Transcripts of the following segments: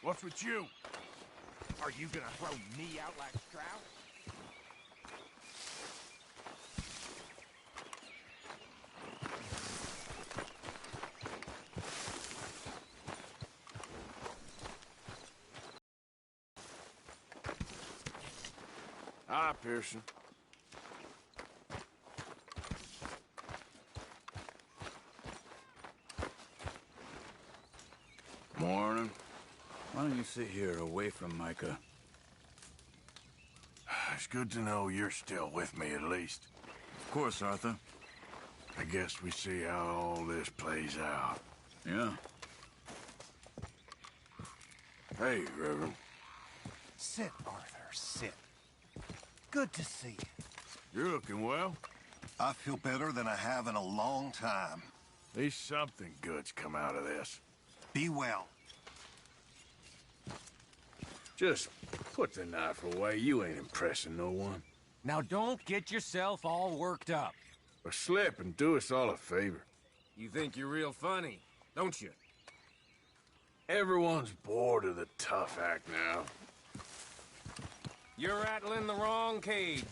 What's with you? Are you gonna throw me out like Strauss? Hi, Pearson. Morning. Why don't you sit here away from Micah? It's good to know you're still with me, at least. Of course, Arthur. I guess we see how all this plays out. Yeah. Hey, Reverend. Sit, Arthur, sit. Good to see you. You're looking well. I feel better than I have in a long time. At least something good's come out of this. Be well. Just put the knife away. You ain't impressing no one. Now don't get yourself all worked up. Or slip and do us all a favor. You think you're real funny, don't you? Everyone's bored of the tough act now. You're rattling the wrong cage.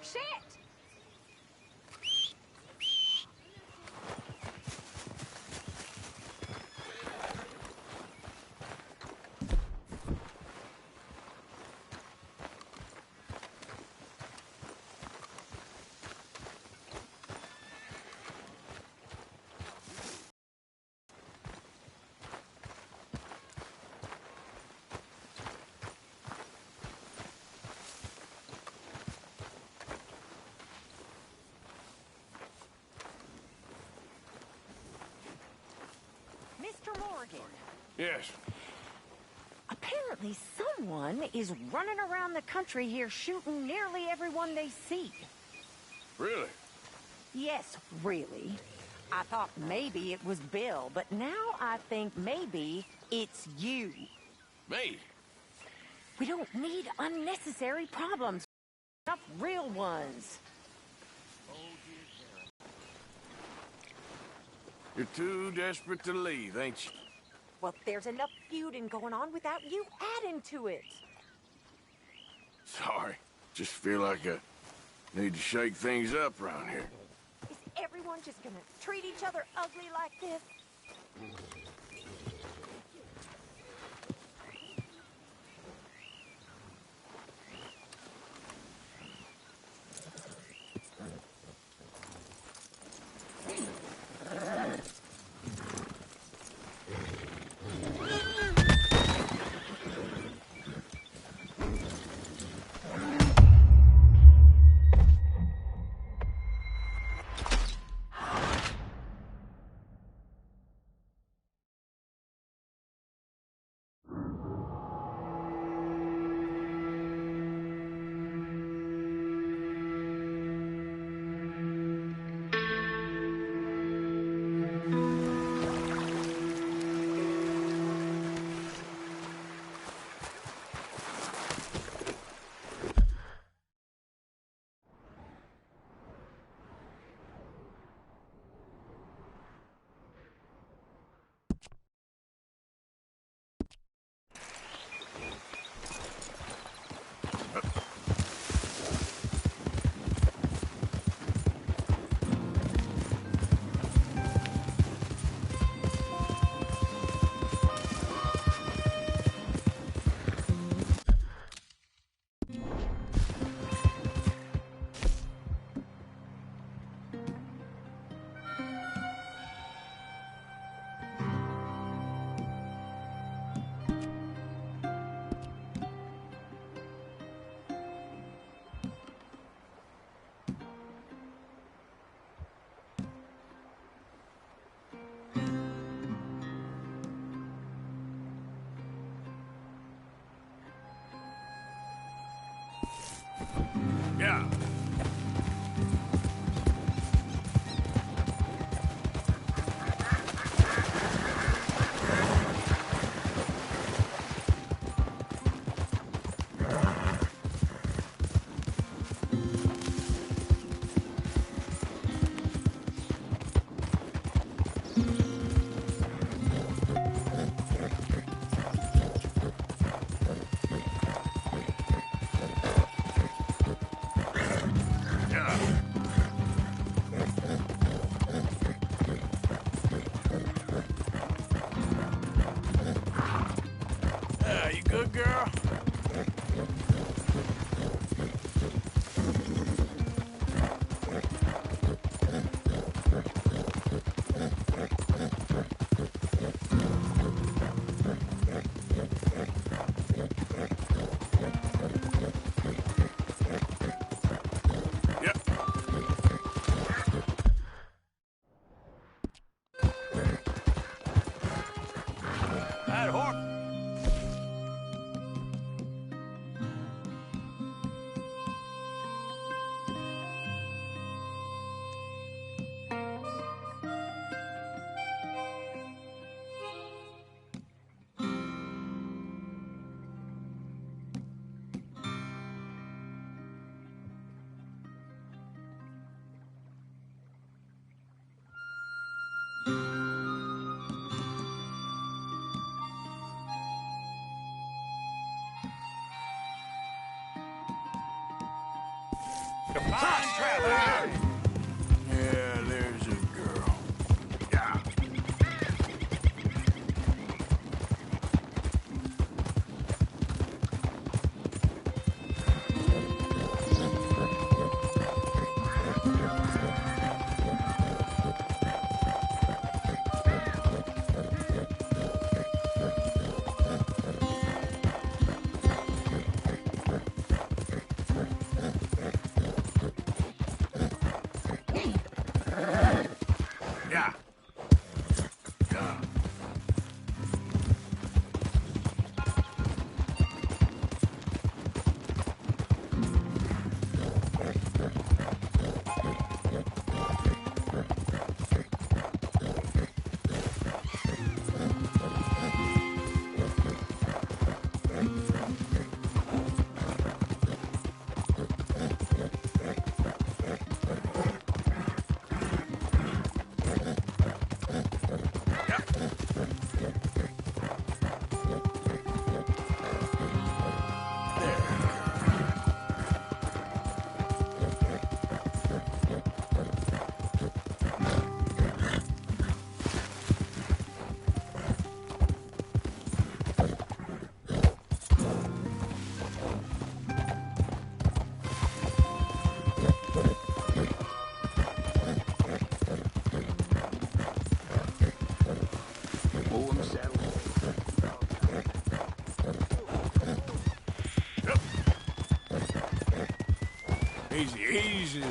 Shit! Mr. Morgan, Yes. apparently someone is running around the country here shooting nearly everyone they see. Really? Yes, really. I thought maybe it was Bill, but now I think maybe it's you. Me? We don't need unnecessary problems. Enough real ones. You're too desperate to leave, ain't you? Well, there's enough feuding going on without you adding to it. Sorry. Just feel like I need to shake things up around here. Is everyone just gonna treat each other ugly like this? Yeah. You good, girl? Yep. That horse. Fine traveler. Yeah, there's a girl. Yeah. Yeah. Yeah. Oh, I'm saddled. Yep. Easy, easy.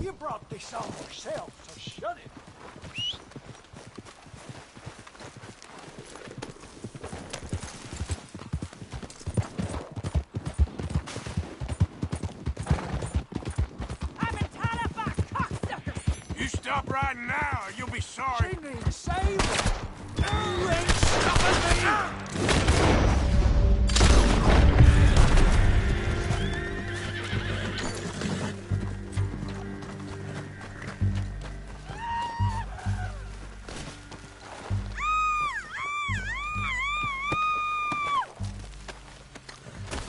You brought this on yourself, so shut it. I've been tied up by a cocksucker! You stop right now, or you'll be sorry. She needs saving. You ain't stopping me!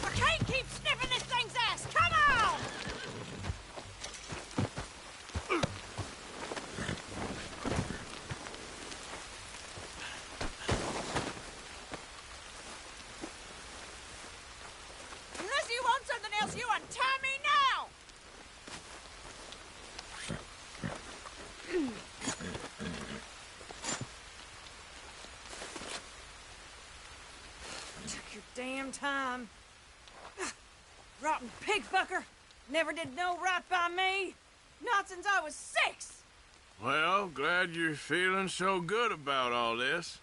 I can't keep sniffing this thing's ass! Come on! Unless you want something else, you untie me now! Took your damn time. Rotten pig fucker! Never did no right by me! Not since I was 6! Well, glad you're feeling so good about all this.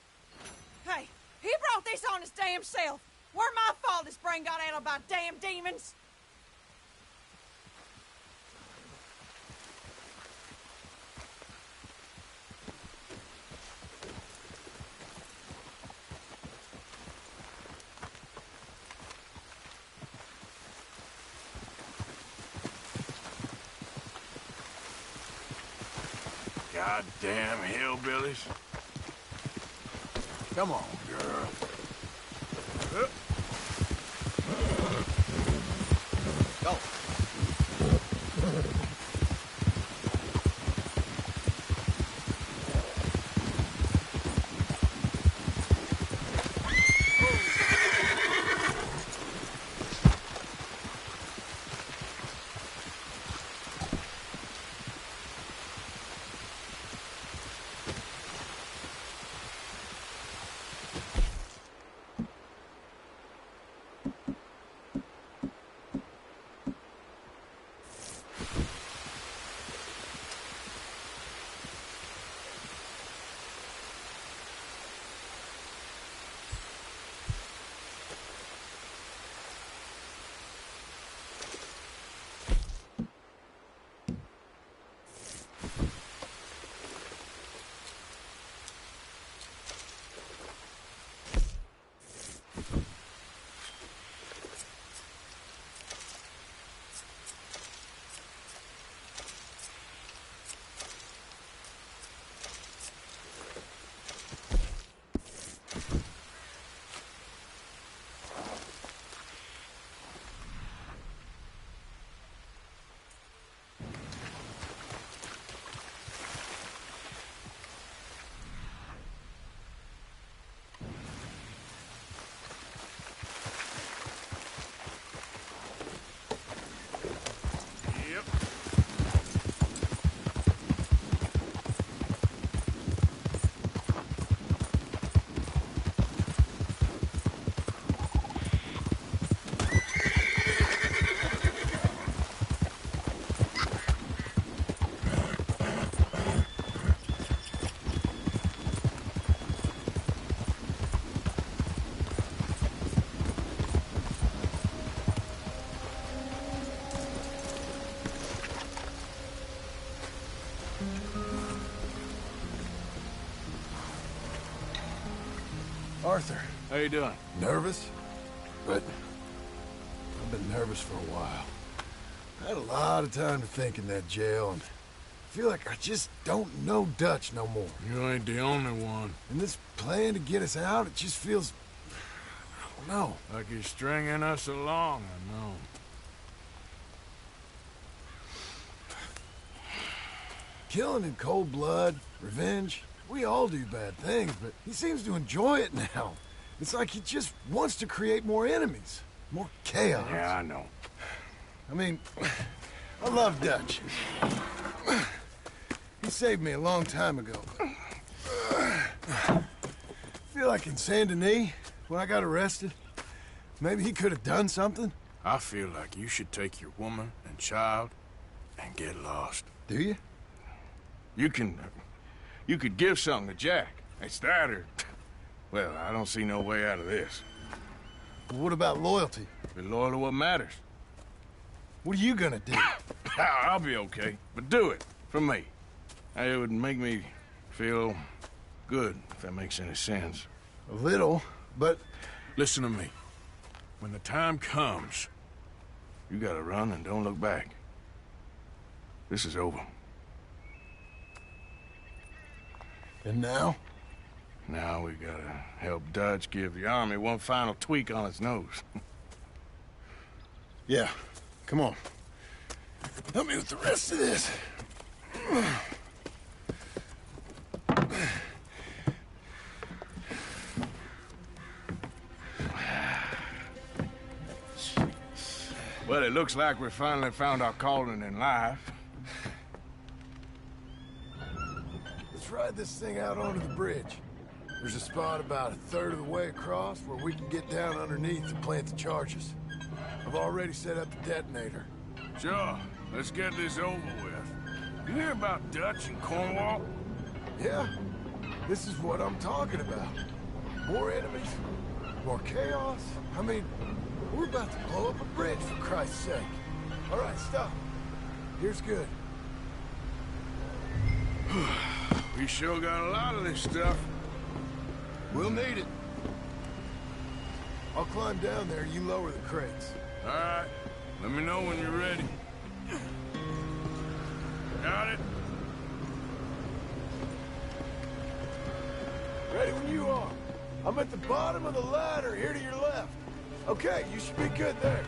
Hey, he brought this on his damn self! Where my fault his brain got addled by damn demons! Goddamn hillbillies. Come on, girl. Go. Arthur, How you doing? nervous? But I've been nervous for a while. I had a lot of time to think in that jail, and I feel like I just don't know Dutch no more. You ain't the only one. And this plan to get us out, it just feels... I don't know. Like you're stringing us along, I know. Killing in cold blood, revenge, we all do bad things, but he seems to enjoy it now. It's like he just wants to create more enemies, more chaos. Yeah, I know. I mean, I love Dutch. He saved me a long time ago. I feel like in Saint Denis, when I got arrested, maybe he could have done something. I feel like you should take your woman and child and get lost. Do you? You could give something to Jack. It's that or... Well, I don't see no way out of this. But what about loyalty? Be loyal to what matters. What are you gonna do? I'll be okay, but do it, for me. It would make me feel good, if that makes any sense. A little, but... Listen to me. When the time comes, you gotta run and don't look back. This is over. And now? Now we gotta help Dutch give the army one final tweak on its nose. Yeah, come on. Help me with the rest of this. Well, it looks like we finally found our calling in life. Let's ride this thing out onto the bridge. There's a spot about a third of the way across where we can get down underneath and plant the charges. I've already set up the detonator. Sure, let's get this over with. You hear about Dutch and Cornwall? Yeah, this is what I'm talking about. More enemies, more chaos. I mean, we're about to blow up a bridge, for Christ's sake. All right, stop. Here's good. We sure got a lot of this stuff. We'll need it. I'll climb down there, you lower the crates. All right, let me know when you're ready. Got it? Ready when you are. I'm at the bottom of the ladder, here to your left. Okay, you should be good there.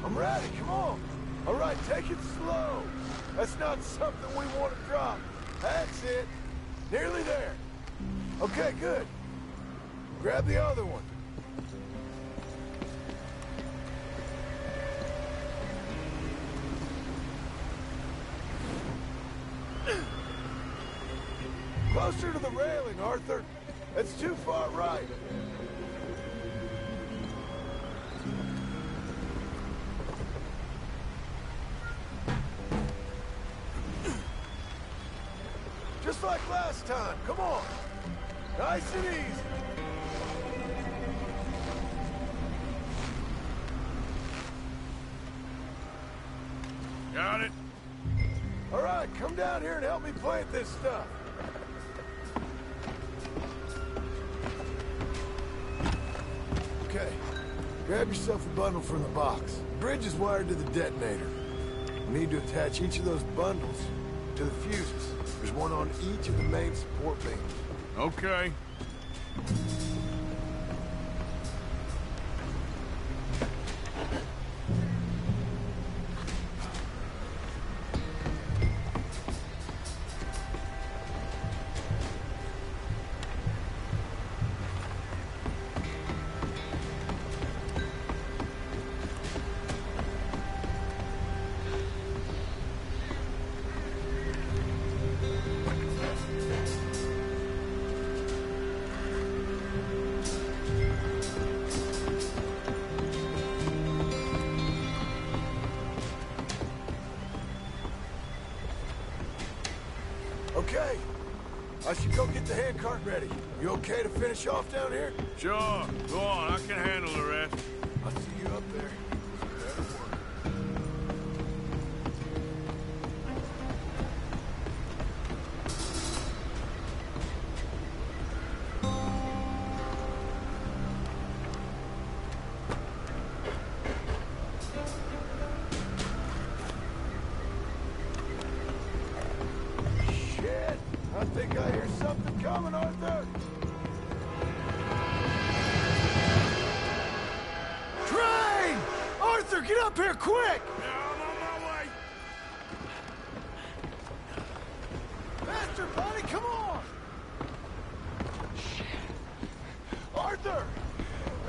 I'm ready, come on. All right, take it slow. That's not something we want to drop. That's it. Nearly there. Okay, good. Grab the other one. Closer to the railing, Arthur. That's too far right. Just like last time, come on. Nice and easy. Got it? All right, come down here and help me plant this stuff. Okay, grab yourself a bundle from the box. The bridge is wired to the detonator. We need to attach each of those bundles to the fuses. There's one on each of the main support beams. Okay. Okay, I should go get the handcart ready. You okay to finish off down here? Sure. Go on, I can handle the rest. I'll see you up there. Better work. Shit! I think I hear something coming, Arthur! Train! Arthur, get up here, quick! Yeah, I'm on my way. Faster, buddy, come on! Arthur!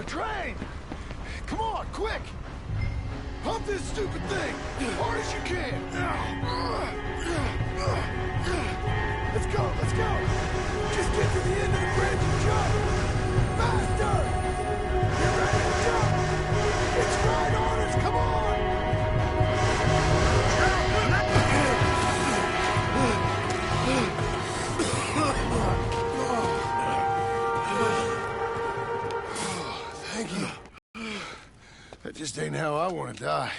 A train! Come on, quick! Pump this stupid thing! As hard as you can! Let's go, let's go! Just get to the end of the bridge and jump! Faster! Get ready to jump! It's right on us, come on! how I want to die.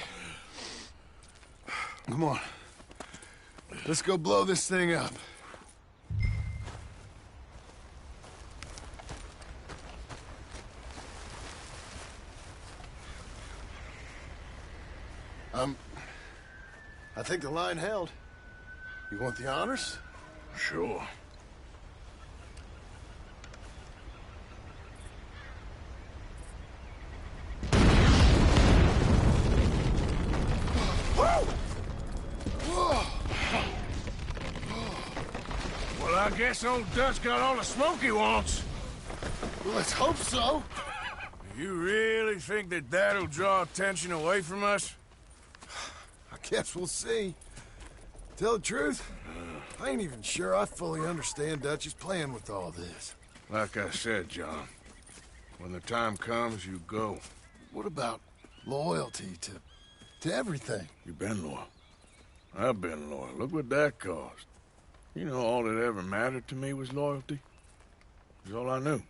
Come on. Let's go blow this thing up. I think the line held. You want the honors? Sure. Well, I guess old Dutch got all the smoke he wants. Well, let's hope so. You really think that that'll draw attention away from us? I guess we'll see. Tell the truth, I ain't even sure I fully understand Dutch's plan with all this. Like I said, John, when the time comes, you go. What about loyalty to everything? You've been loyal. I've been loyal. Look what that cost. You know, all that ever mattered to me was loyalty. It's all I knew.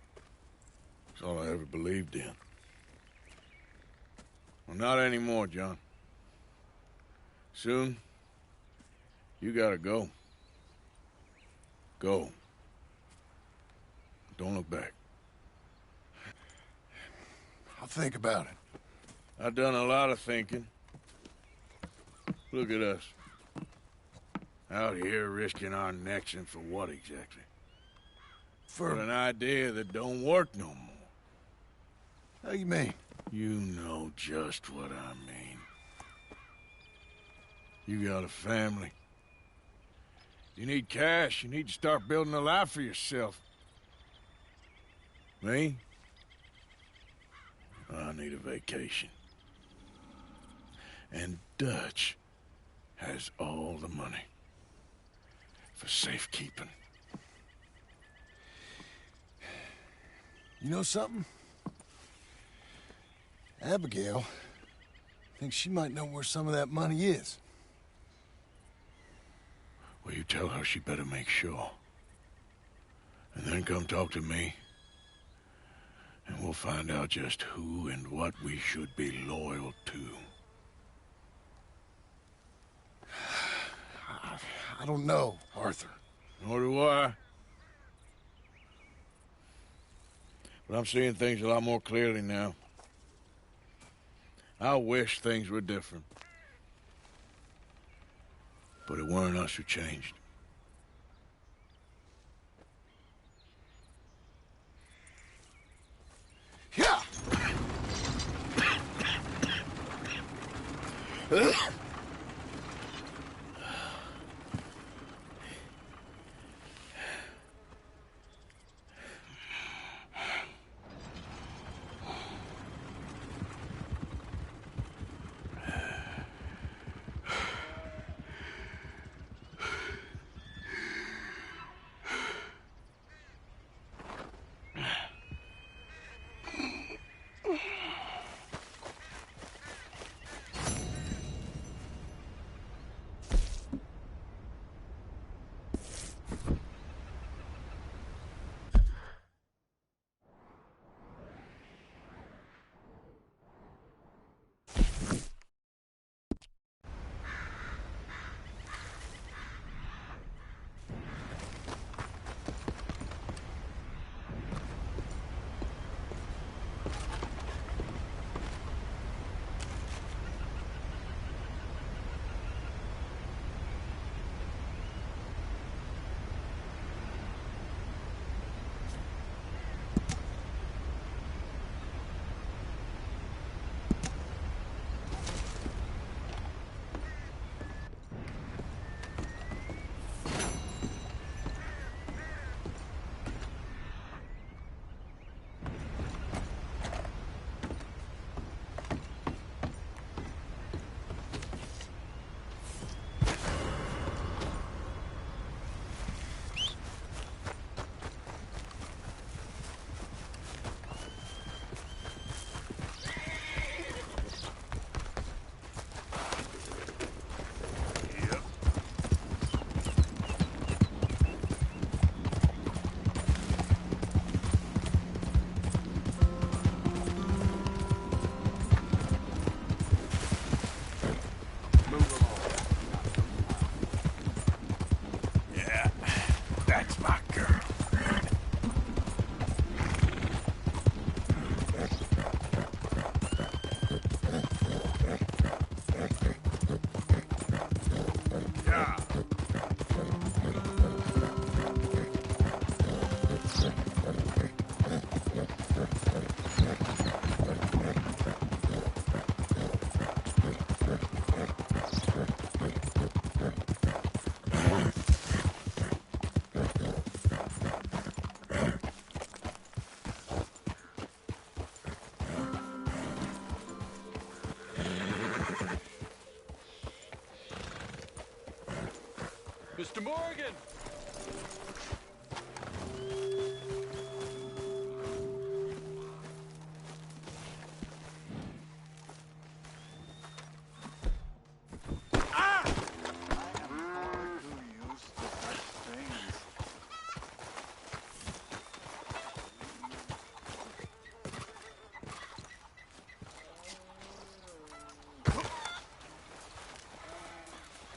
It's all I ever believed in. Well, not anymore, John. Soon, you gotta go. Go. Don't look back. I'll think about it. I've done a lot of thinking. Look at us. Out here risking our necks, and for what exactly? For an idea that don't work no more. How you mean? You know just what I mean. You got a family. You need cash. You need to start building a life for yourself. Me? I need a vacation. And Dutch has all the money for safekeeping. You know something? Abigail thinks she might know where some of that money is. Well, you tell her she better make sure. And then come talk to me. And we'll find out just who and what we should be loyal to. I don't know, Arthur. Nor do I. But I'm seeing things a lot more clearly now. I wish things were different. But it weren't us who changed. Yeah! Mr. Morgan!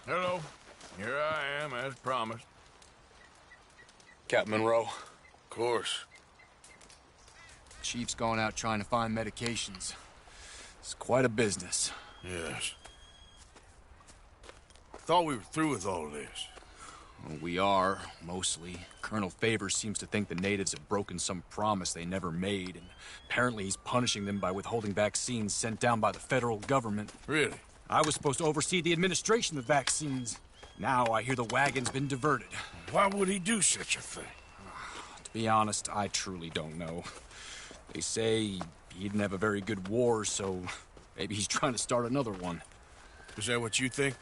Hello. Here I am, as promised. Captain Monroe, Of course. Chief's gone out trying to find medications. It's quite a business. Yes. Thought we were through with all of this. Well, we are, mostly. Colonel Favors seems to think the natives have broken some promise they never made, and apparently he's punishing them by withholding vaccines sent down by the federal government. Really? I was supposed to oversee the administration of vaccines. Now I hear the wagon's been diverted. Why would he do such a thing? To be honest, I truly don't know. They say he didn't have a very good war, so maybe he's trying to start another one. Is that what you think?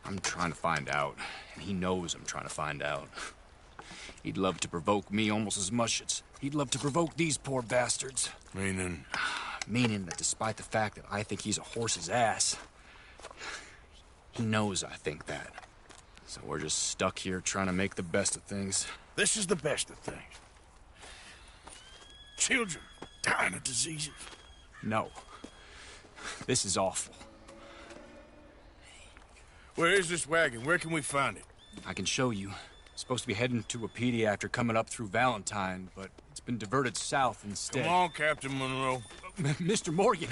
I'm trying to find out, and he knows I'm trying to find out. He'd love to provoke me almost as much as he'd love to provoke these poor bastards. Meaning? Meaning that despite the fact that I think he's a horse's ass, he knows I think that. So we're just stuck here trying to make the best of things. This is the best of things. Children dying of diseases. No. This is awful. Where is this wagon? Where can we find it? I can show you. It's supposed to be heading to Wapiti after coming up through Valentine, but it's been diverted south instead. Come on, Captain Monroe. Mr. Morgan,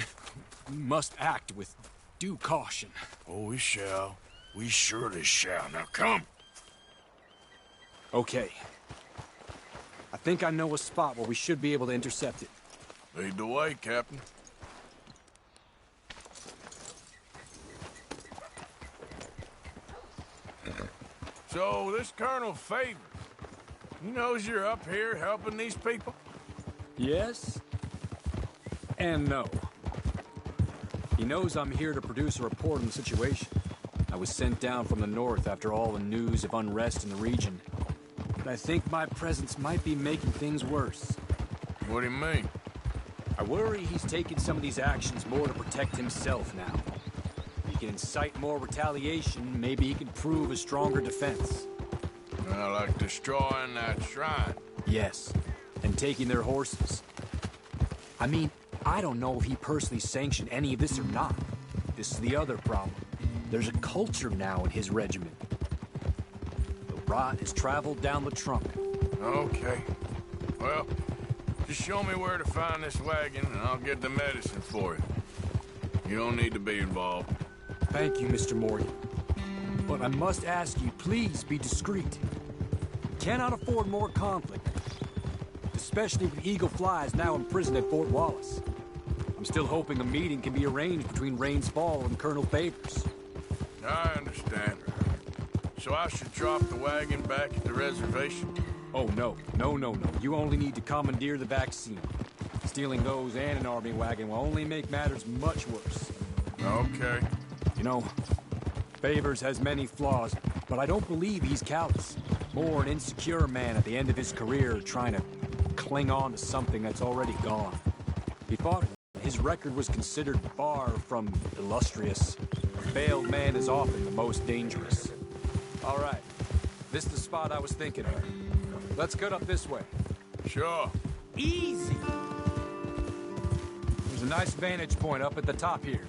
we must act with due caution. Oh, we shall. We surely shall. Now come. Okay. I think I know a spot where we should be able to intercept it. Lead the way, Captain. So, this Colonel Favors, he knows you're up here helping these people? Yes and no. He knows I'm here to produce a report on the situation. I was sent down from the north after all the news of unrest in the region. But I think my presence might be making things worse. What do you mean? I worry he's taking some of these actions more to protect himself now. If he can incite more retaliation, maybe he can prove a stronger defense. Like destroying that shrine. Yes, and taking their horses. I mean, I don't know if he personally sanctioned any of this or not. This is the other problem. There's a culture now in his regiment. The rot has traveled down the trunk. Okay. Well, just show me where to find this wagon, and I'll get the medicine for you. You don't need to be involved. Thank you, Mr. Morgan. But I must ask you, please be discreet. We cannot afford more conflict, especially with Eagle Flies now imprisoned at Fort Wallace. I'm still hoping a meeting can be arranged between Rains Fall and Colonel Favors. I understand. So I should drop the wagon back at the reservation? Oh, no. No. You only need to commandeer the vaccine. Stealing those and an army wagon will only make matters much worse. Okay. You know, Favors has many flaws, but I don't believe he's callous. More an insecure man at the end of his career trying to cling on to something that's already gone. He thought his record was considered far from illustrious. A failed man is often the most dangerous. All right. This is the spot I was thinking of. Let's cut up this way. Sure. Easy! There's a nice vantage point up at the top here.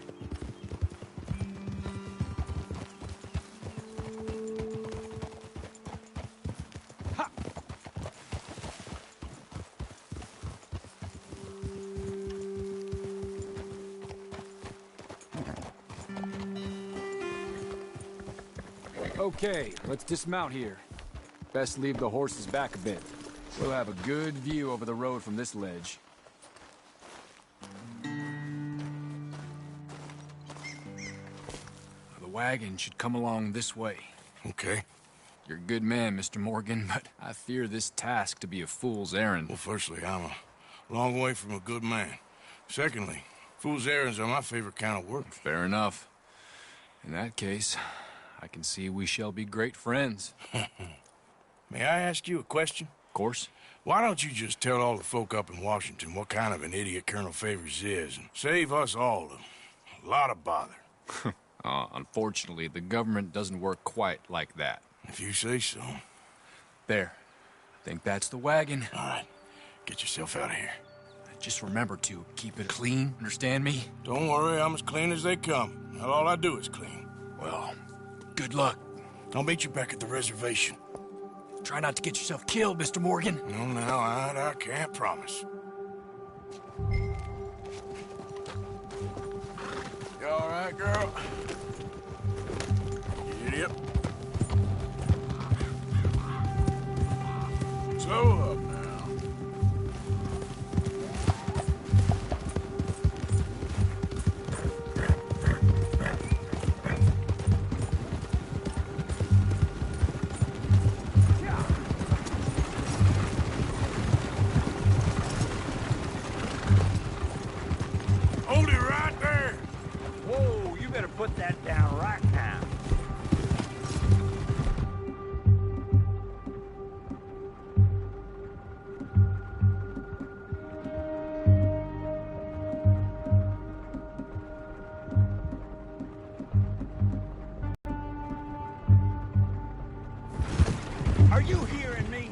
Ha! Okay, let's dismount here. Best leave the horses back a bit. We'll have a good view over the road from this ledge. The wagon should come along this way. Okay. You're a good man, Mr. Morgan, but I fear this task to be a fool's errand. Well, firstly, I'm a long way from a good man. Secondly, fool's errands are my favorite kind of work. Fair enough. In that case, I can see we shall be great friends. May I ask you a question? Of course. Why don't you just tell all the folk up in Washington what kind of an idiot Colonel Favors is and save us all a lot of bother? Unfortunately, the government doesn't work quite like that. If you say so. There. Think that's the wagon. All right, get yourself out of here. Just remember to keep it clean, understand me? Don't worry, I'm as clean as they come. Not all I do is clean. Well, good luck. I'll meet you back at the reservation. Try not to get yourself killed, Mr. Morgan. No, now, I can't promise. You all right, girl? Yep. So up now. Hold it right there. Whoa, you better put that down right now. Are you hearing me?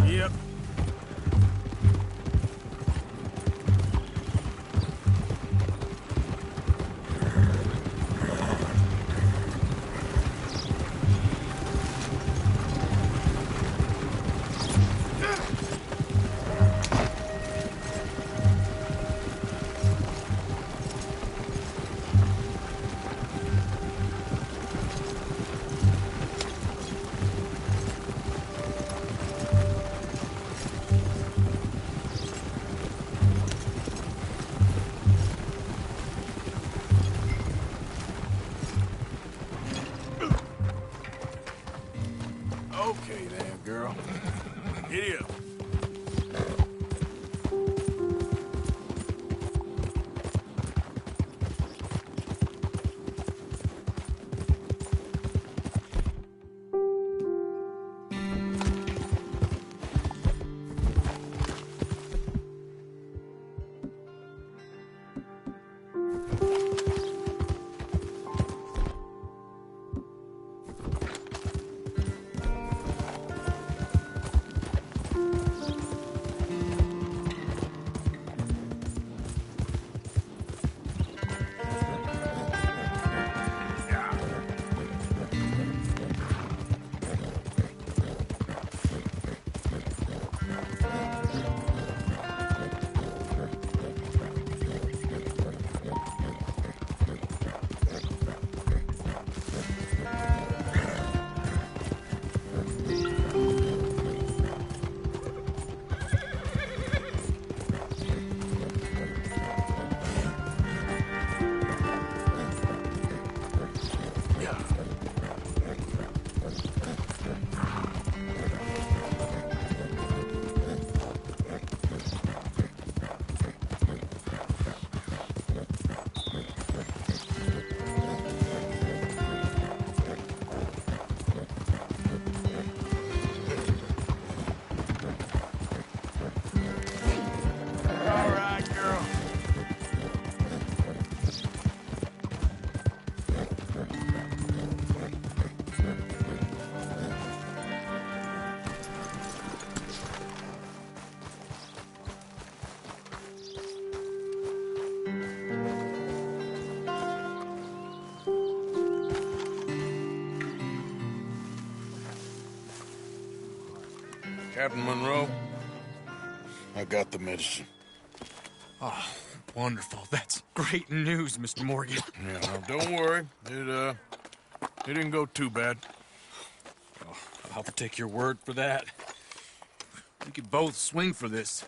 Yep. Okay then, girl. Giddy up. Captain Monroe, I got the medicine. Oh, wonderful. That's great news, Mr. Morgan. Yeah, now, don't worry. It didn't go too bad. Oh, I'll take your word for that. We could both swing for this.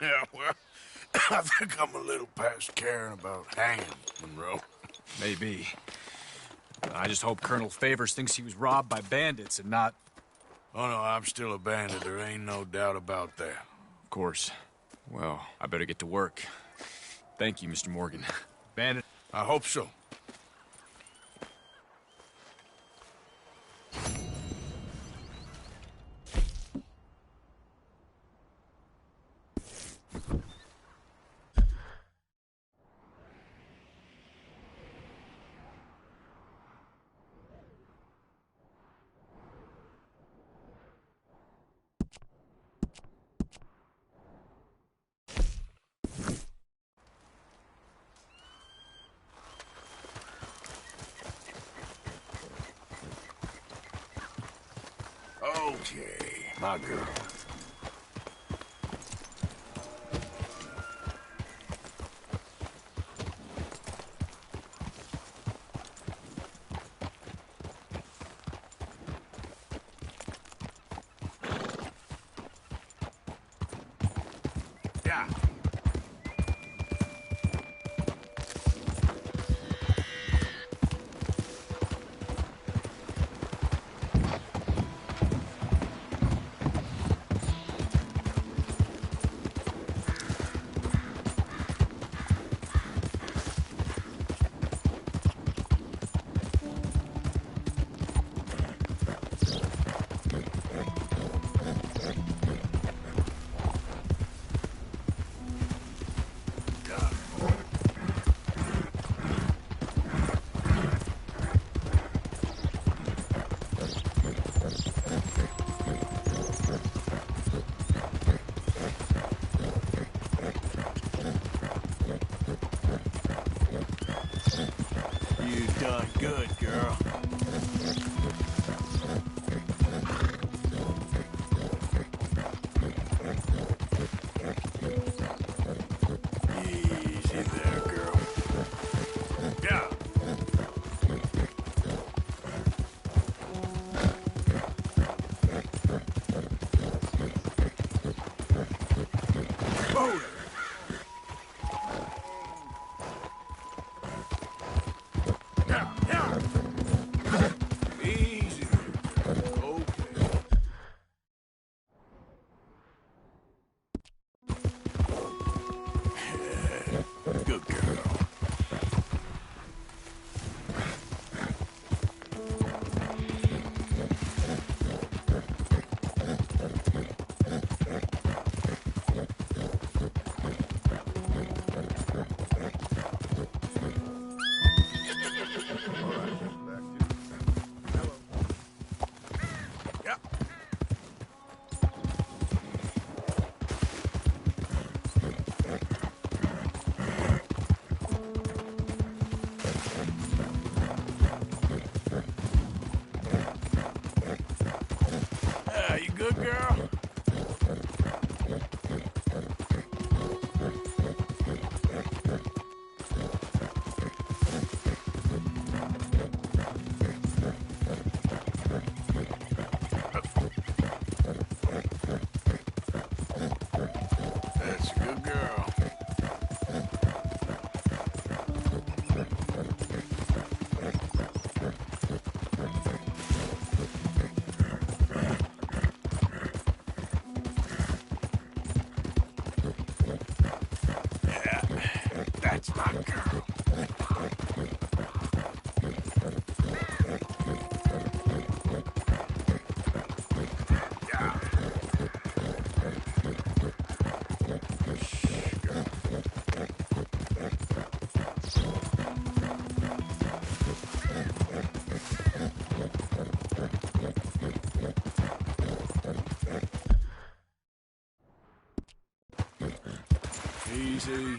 Yeah, well, I think I'm a little past caring about hanging, Monroe. Maybe. I just hope Colonel Favors thinks he was robbed by bandits and not... Oh, no, I'm still a bandit. There ain't no doubt about that. Of course. Well, I better get to work. Thank you, Mr. Morgan. Bandit... I hope so. Okay, my girl. Yeah. You done good, girl. Easy there, girl. Yeah. Oh. Yeah, yeah. Easy. Okay. Good girl. Yeah. You good, girl? That's a good girl. Yeah, that's my girl. Yeah. Shh, girl. Easy.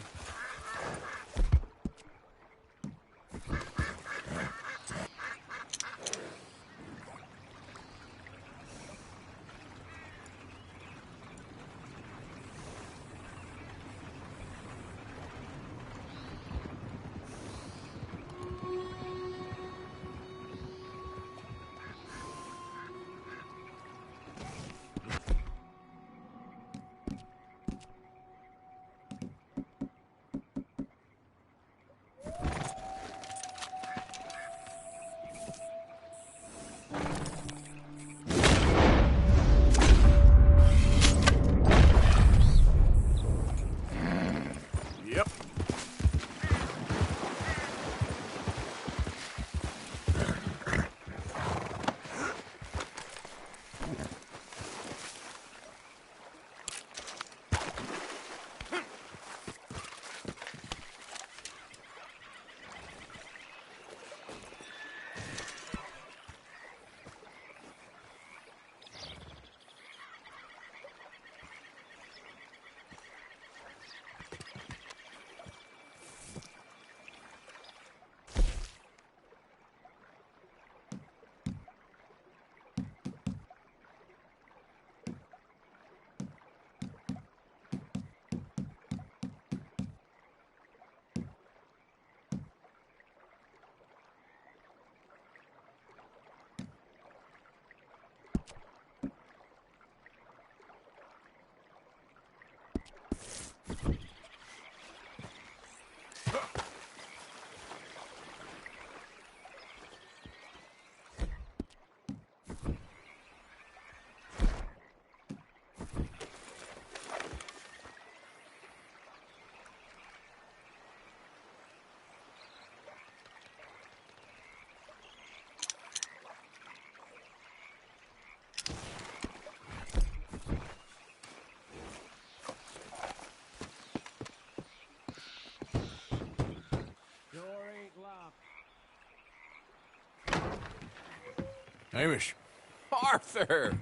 Hamish. Arthur!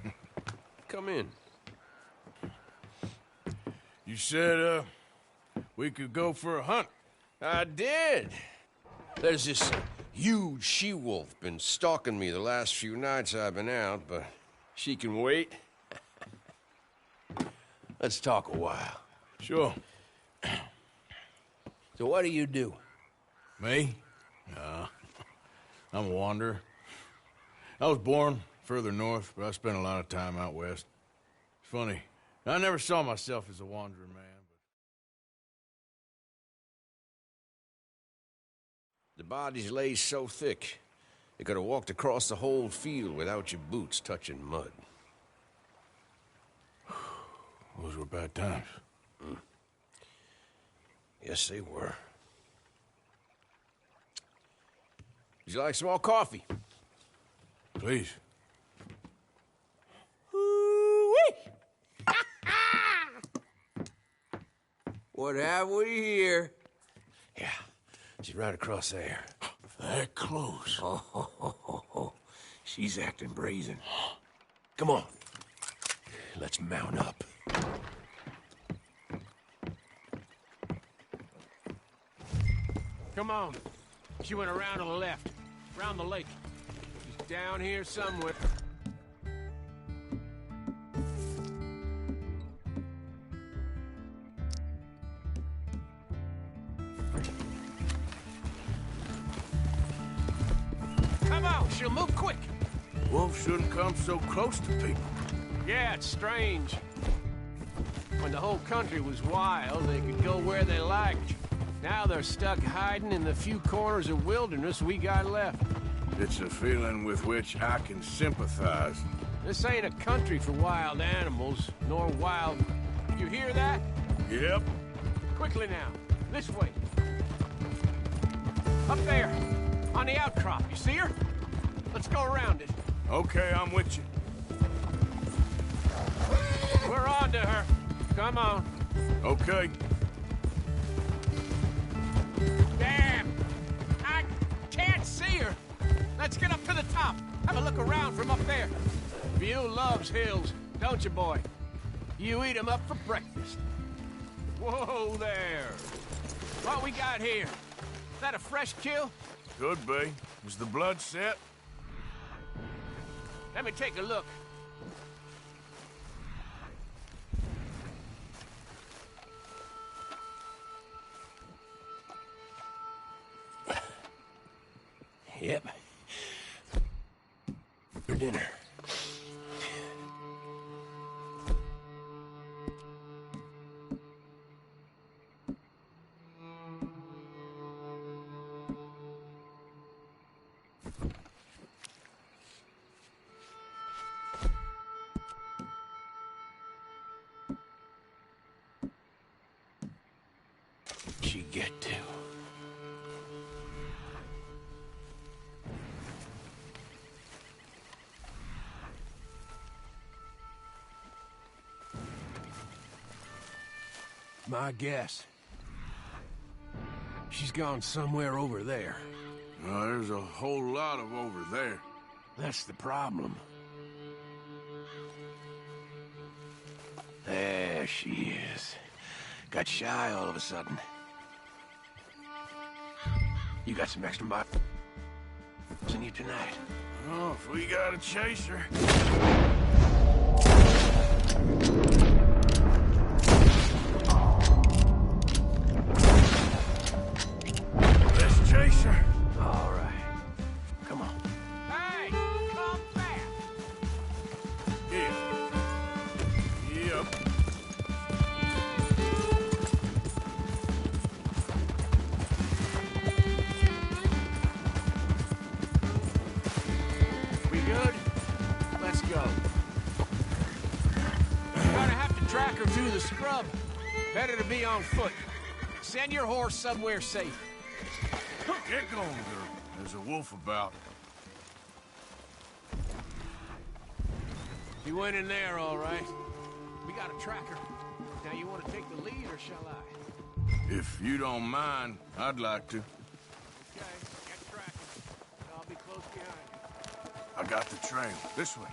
Come in. You said, we could go for a hunt. I did. There's this huge she-wolf been stalking me the last few nights I've been out, but she can wait. Let's talk a while. Sure. So what do you do? Me? I'm a wanderer. I was born further north, but I spent a lot of time out west. It's funny. I never saw myself as a wanderer, man. The bodies lay so thick, you could have walked across the whole field without your boots touching mud. Those were bad times. Yes, they were. Would you like some more coffee? Please. What have we here? Yeah, she's right across there. That close. Oh, she's acting brazen. Come on. Let's mount up. Come on. She went around to the left. Around the lake. She's down here somewhere. Come on, she'll move quick. Wolves shouldn't come so close to people. Yeah, it's strange. When the whole country was wild, they could go where they liked. Now they're stuck hiding in the few corners of wilderness we got left. It's a feeling with which I can sympathize. This ain't a country for wild animals, nor wild... You hear that? Yep. Quickly now. This way. Up there. On the outcrop. You see her? Let's go around it. Okay, I'm with you. We're on to her. Come on. Okay. Damn! I can't see her. Let's get up to the top. Have a look around from up there. View loves hills, don't you, boy? You eat 'em up for breakfast. Whoa there. What we got here? Is that a fresh kill? Could be. Is the blood set? Let me take a look. Yep. For dinner. She get to? My guess. She's gone somewhere over there. There's a whole lot of over there. That's the problem. There she is. Got shy all of a sudden. You got some extra miles in you tonight. Oh, if we gotta chase her. Let's chase her. All right. Come on. Hey! Come back! Yeah. Yep. We good? Let's go. We're gonna have to track her through the scrub. Better to be on foot. Send your horse somewhere safe. Get going, girl. There's a wolf about. You went in there, all right. We got a tracker. Now you want to take the lead, or shall I? If you don't mind, I'd like to. Okay, get tracking. I'll be close behind you. I got the trail. This way.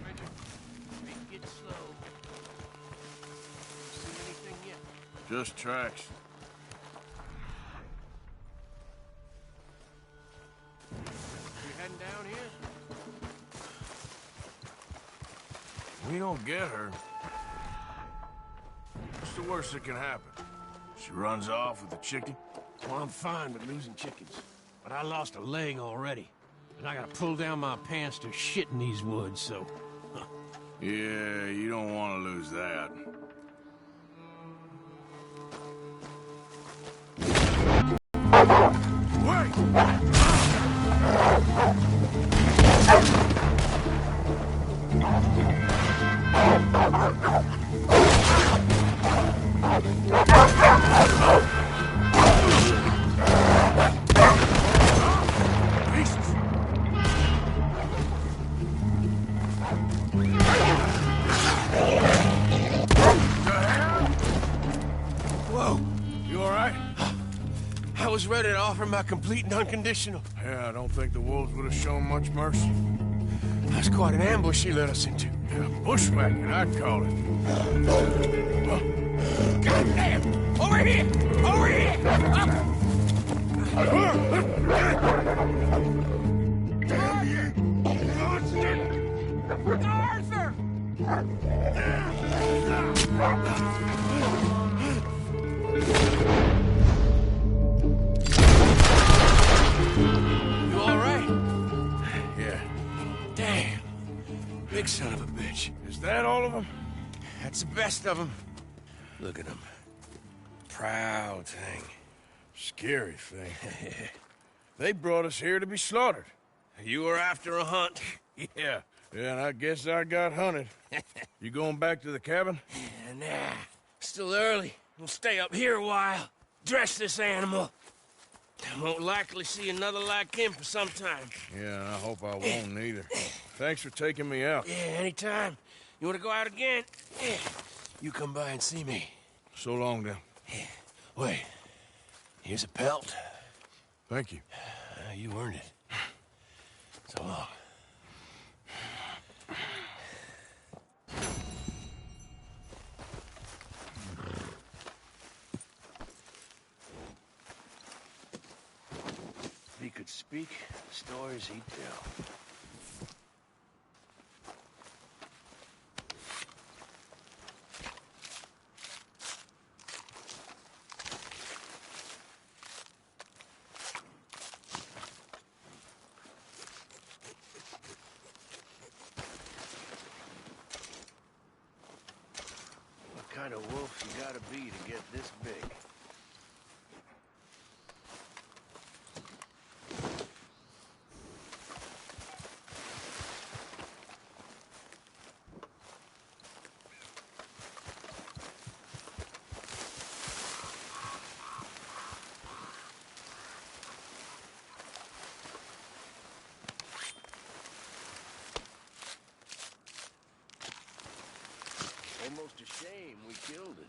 Ranger, make it slow. See anything yet? Just tracks. You heading down here? We don't get her. What's the worst that can happen? She runs off with the chicken? Well, I'm fine with losing chickens. But I lost a leg already. And I gotta pull down my pants to shit in these woods, so... Yeah, you don't want to lose that. Whoa! You all right? I was ready to offer my complete and unconditional. Yeah, I don't think the wolves would have shown much mercy. That's quite an ambush he led us into. Yeah, bushwhacking, I'd call it. Goddamn! Over here! Over here! Arthur! You all right? Yeah. Damn. Big son of a bitch. Is that all of them? That's the best of them. Look at him. Proud thing. Scary thing. They brought us here to be slaughtered. You were after a hunt. Yeah. Yeah, and I guess I got hunted. You going back to the cabin? Nah, still early. We'll stay up here a while. Dress this animal. I won't likely see another like him for some time. Yeah, and I hope I won't neither. Thanks for taking me out. Yeah, anytime. You want to go out again? Yeah. You come by and see me. So long, then. Wait. Here's a pelt. Thank you. You earned it. So long. If he could speak, the stories he'd tell. What kind of wolf you gotta be to get this big? Almost a shame we killed it.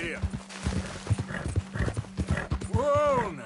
Yeah. Whoa, now.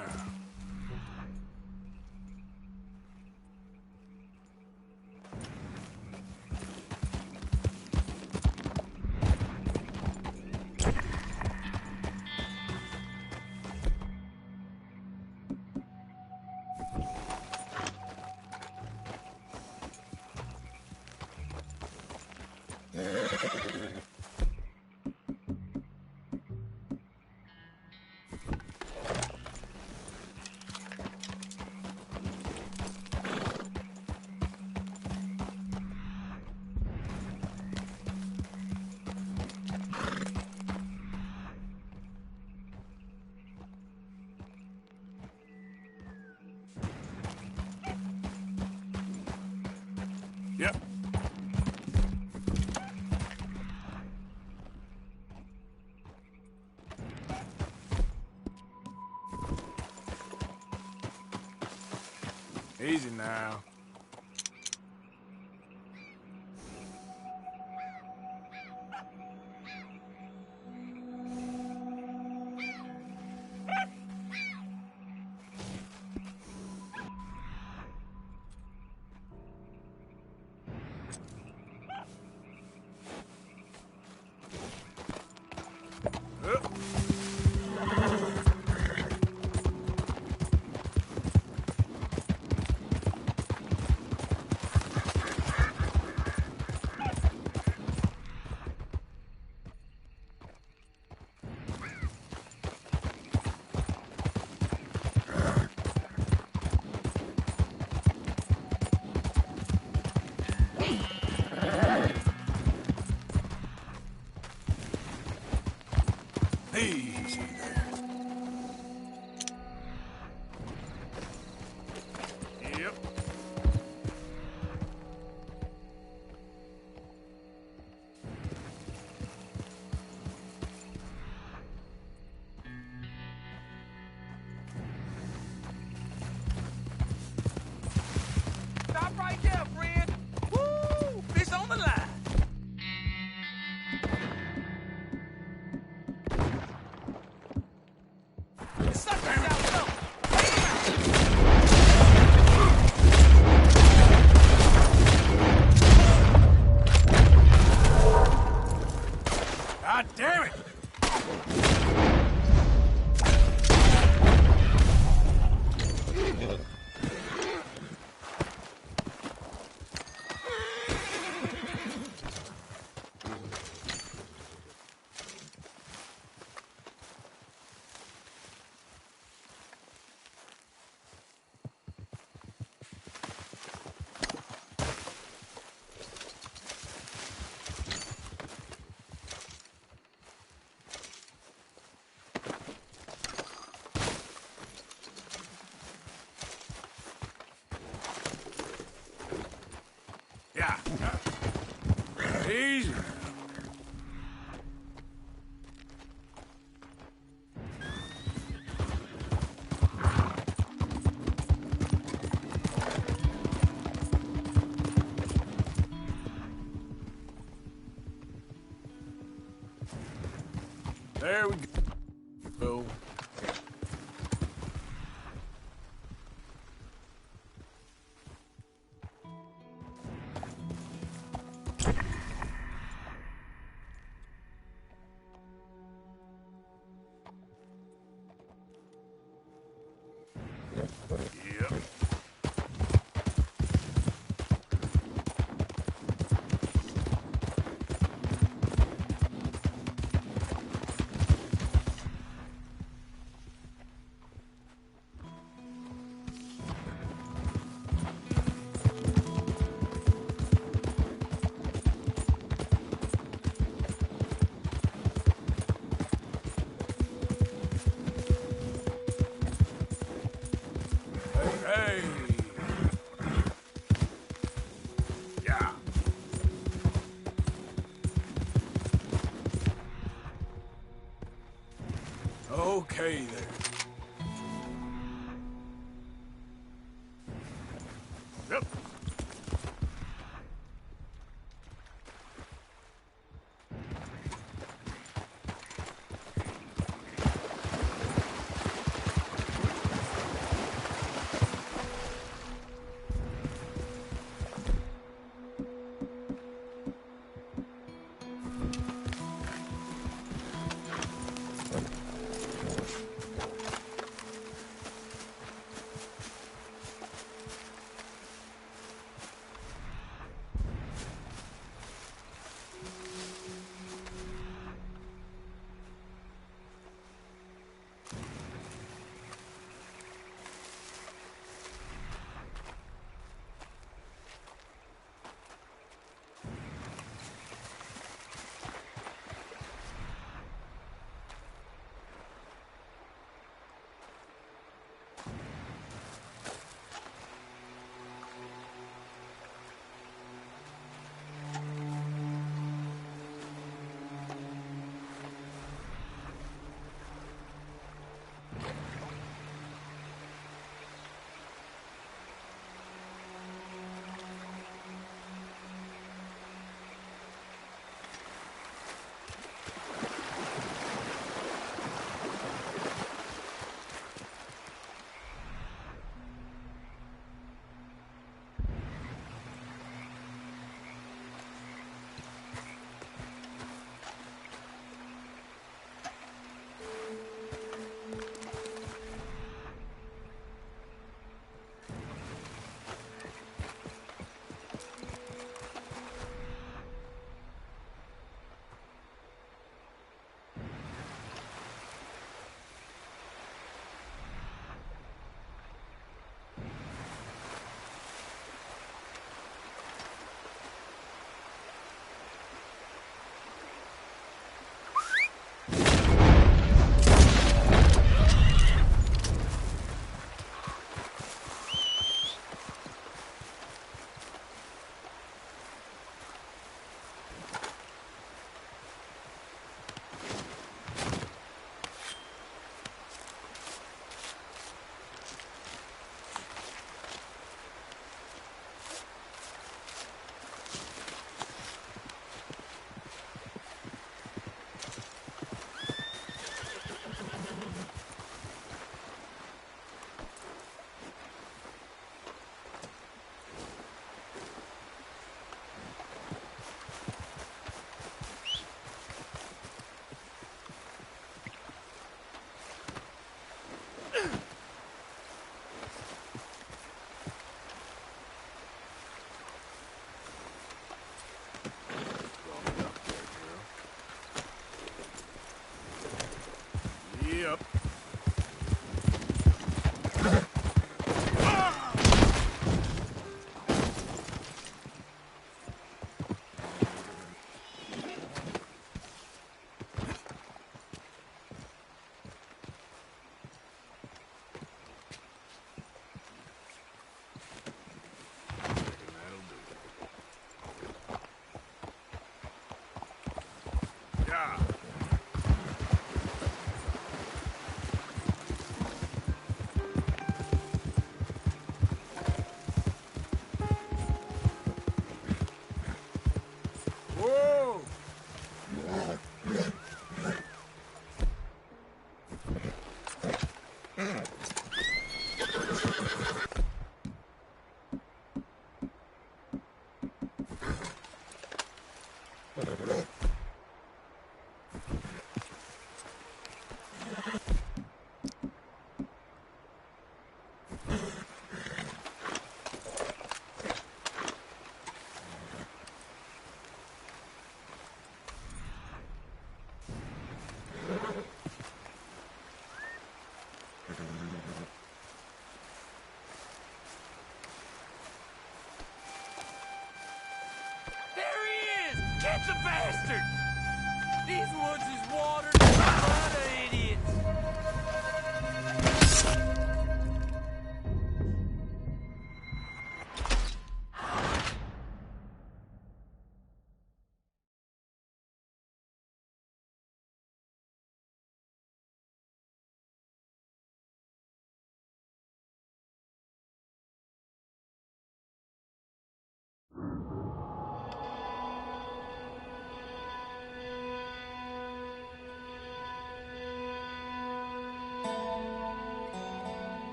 Yep. Easy now. Easy there. Yep. Stop right there, friend. Woo! Fish on the line. Suck yourself up. God damn it! Yeah. Easy. There we go. Yep. Hey. Yeah. Okay there. Yep. Giddy up. Yeah. Whoa! There he is! Get the bastard! These woods is watered with a lot of idiots.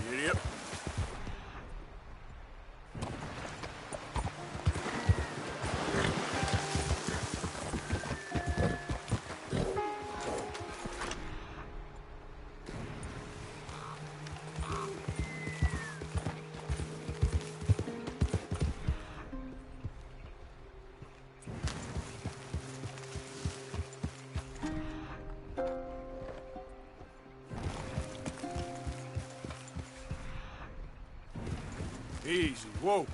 Giddy up. Easy. Whoa.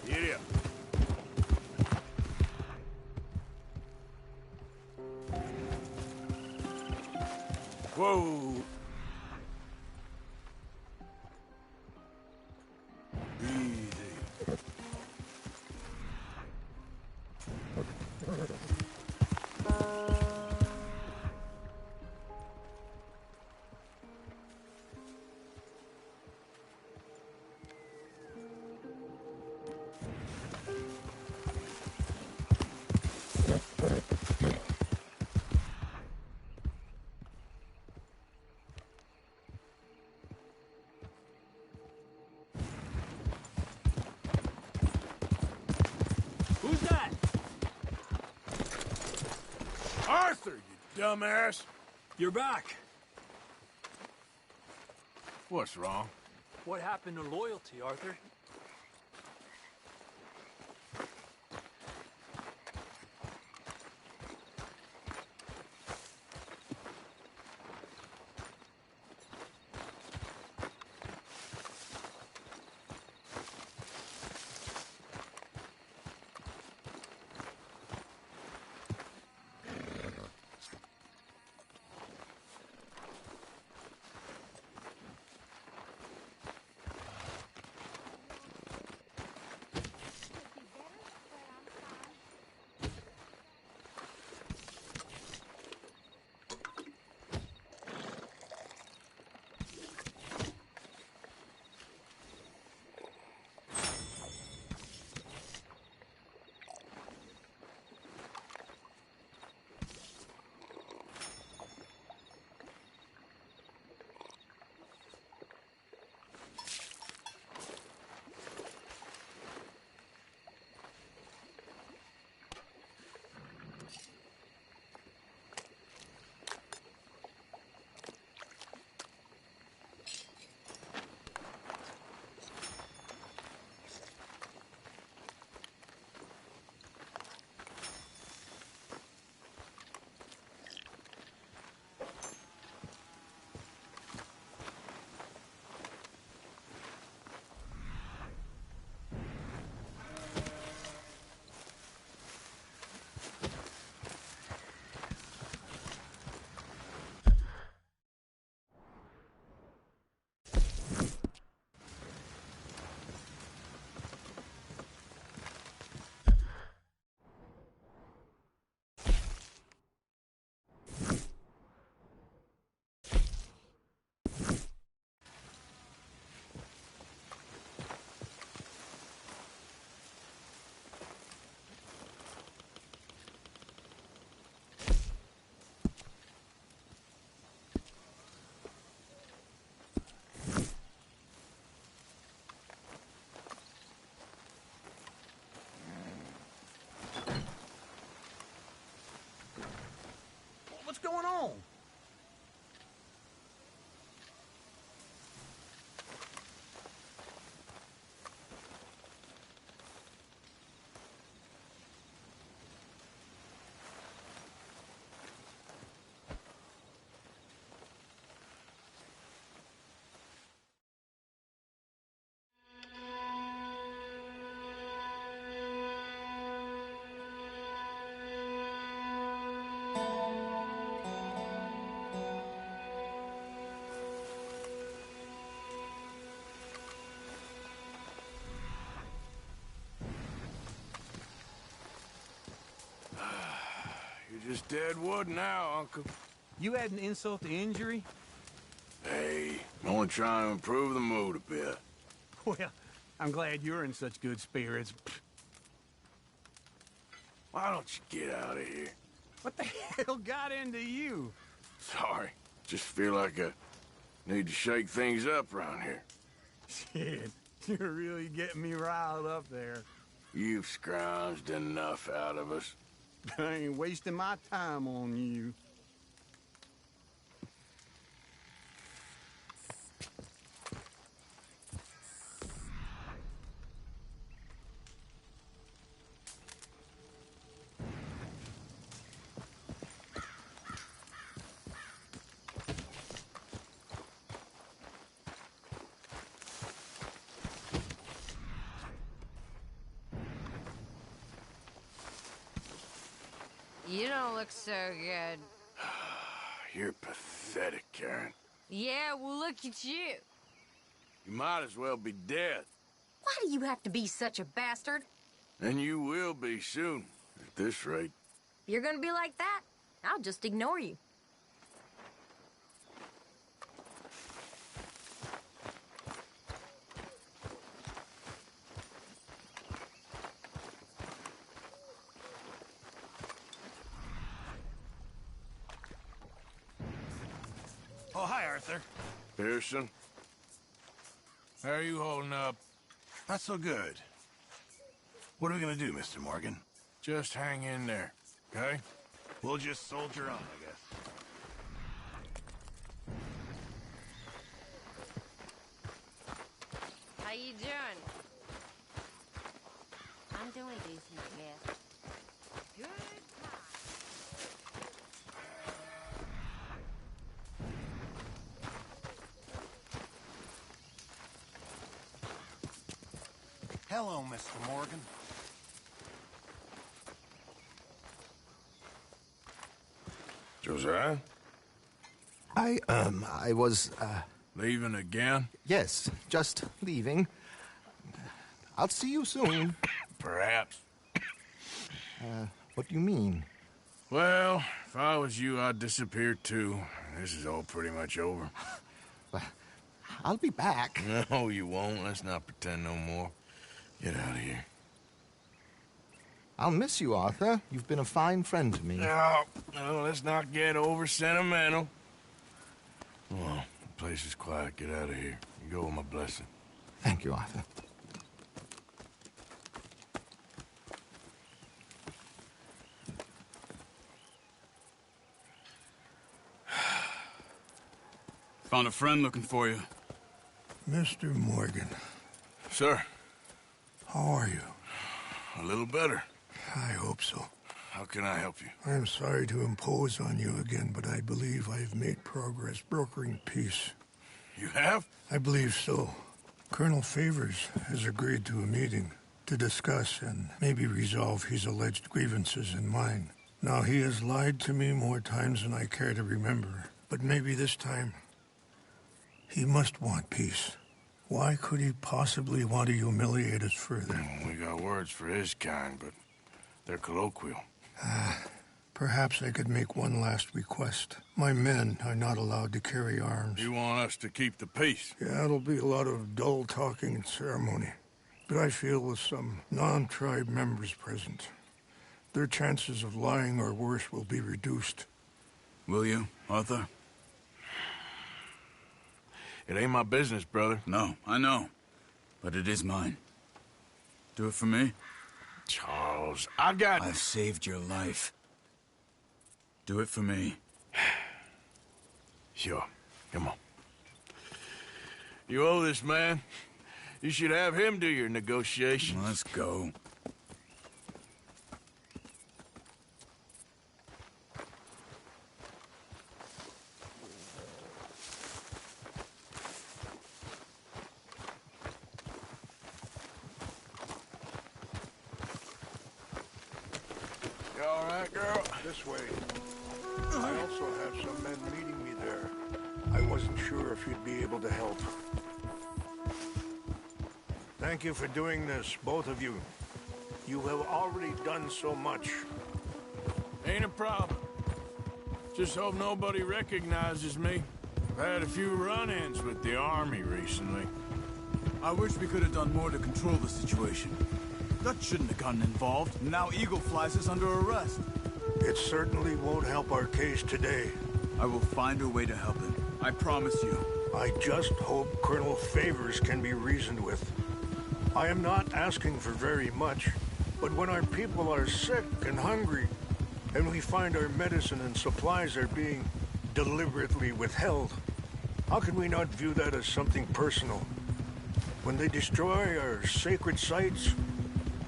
Giddy up. Whoa. Easy. Who's that? Arthur, you dumbass. You're back. What's wrong? What happened to loyalty, Arthur? going on? You're just dead wood now, Uncle. You add an insult to injury? Hey, I'm only trying to improve the mood a bit. Well, I'm glad you're in such good spirits. Why don't you get out of here? What the hell got into you? Sorry. Just feel like I need to shake things up around here. Shit, you're really getting me riled up there. You've scrounged enough out of us. I ain't wasting my time on you. You don't look so good. You're pathetic, Karen. Yeah, well, look at you. You might as well be dead. Why do you have to be such a bastard? And you will be soon, at this rate. If you're gonna be like that, I'll just ignore you. Oh, hi, Arthur. Pearson? How are you holding up? Not so good. What are we gonna do, Mr. Morgan? Just hang in there, okay? We'll just soldier on, I guess. How you doing? I'm doing decent, yeah. Good time. Hello, Mr. Morgan. Josiah? I was, Leaving again? yes, just leaving. I'll see you soon. Perhaps. What do you mean? Well, if I was you, I'd disappear too. This is all pretty much over. Well, I'll be back. No, you won't. Let's not pretend no more. Get out of here. I'll miss you, Arthur. You've been a fine friend to me. No, let's not get over sentimental. Well, the place is quiet. Get out of here. You go with my blessing. Thank you, Arthur. Found a friend looking for you. Mr. Morgan, Sir, how are you? a little better. I hope so. How can I help you? I am sorry to impose on you again, but I believe I've made progress brokering peace. You have? I believe so. Colonel Favors has agreed to a meeting to discuss and maybe resolve his alleged grievances and mine. Now, he has lied to me more times than I care to remember, but maybe this time he must want peace. Why could he possibly want to humiliate us further? We got words for his kind, but they're colloquial. Perhaps I could make one last request. My men are not allowed to carry arms. You want us to keep the peace? Yeah, it'll be a lot of dull talking and ceremony. But I feel with some non-tribe members present, their chances of lying or worse will be reduced. Will you, Arthur? It ain't my business, brother. No, I know. But it is mine. Do it for me? Charles, I got... I've saved your life. Do it for me. Sure. Come on. You owe this man. You should have him do your negotiations. Let's go. You all right, girl? This way. I also have some men meeting me there. I wasn't sure if you'd be able to help. Thank you for doing this, both of you. You have already done so much. Ain't a problem. Just hope nobody recognizes me. I've had a few run-ins with the army recently. I wish we could have done more to control the situation. Dutch shouldn't have gotten involved. Now Eagle Flies is under arrest. It certainly won't help our case today. I will find a way to help him. I promise you. I just hope Colonel Favors can be reasoned with. I am not asking for very much, but when our people are sick and hungry, and we find our medicine and supplies are being deliberately withheld, how can we not view that as something personal? When they destroy our sacred sites,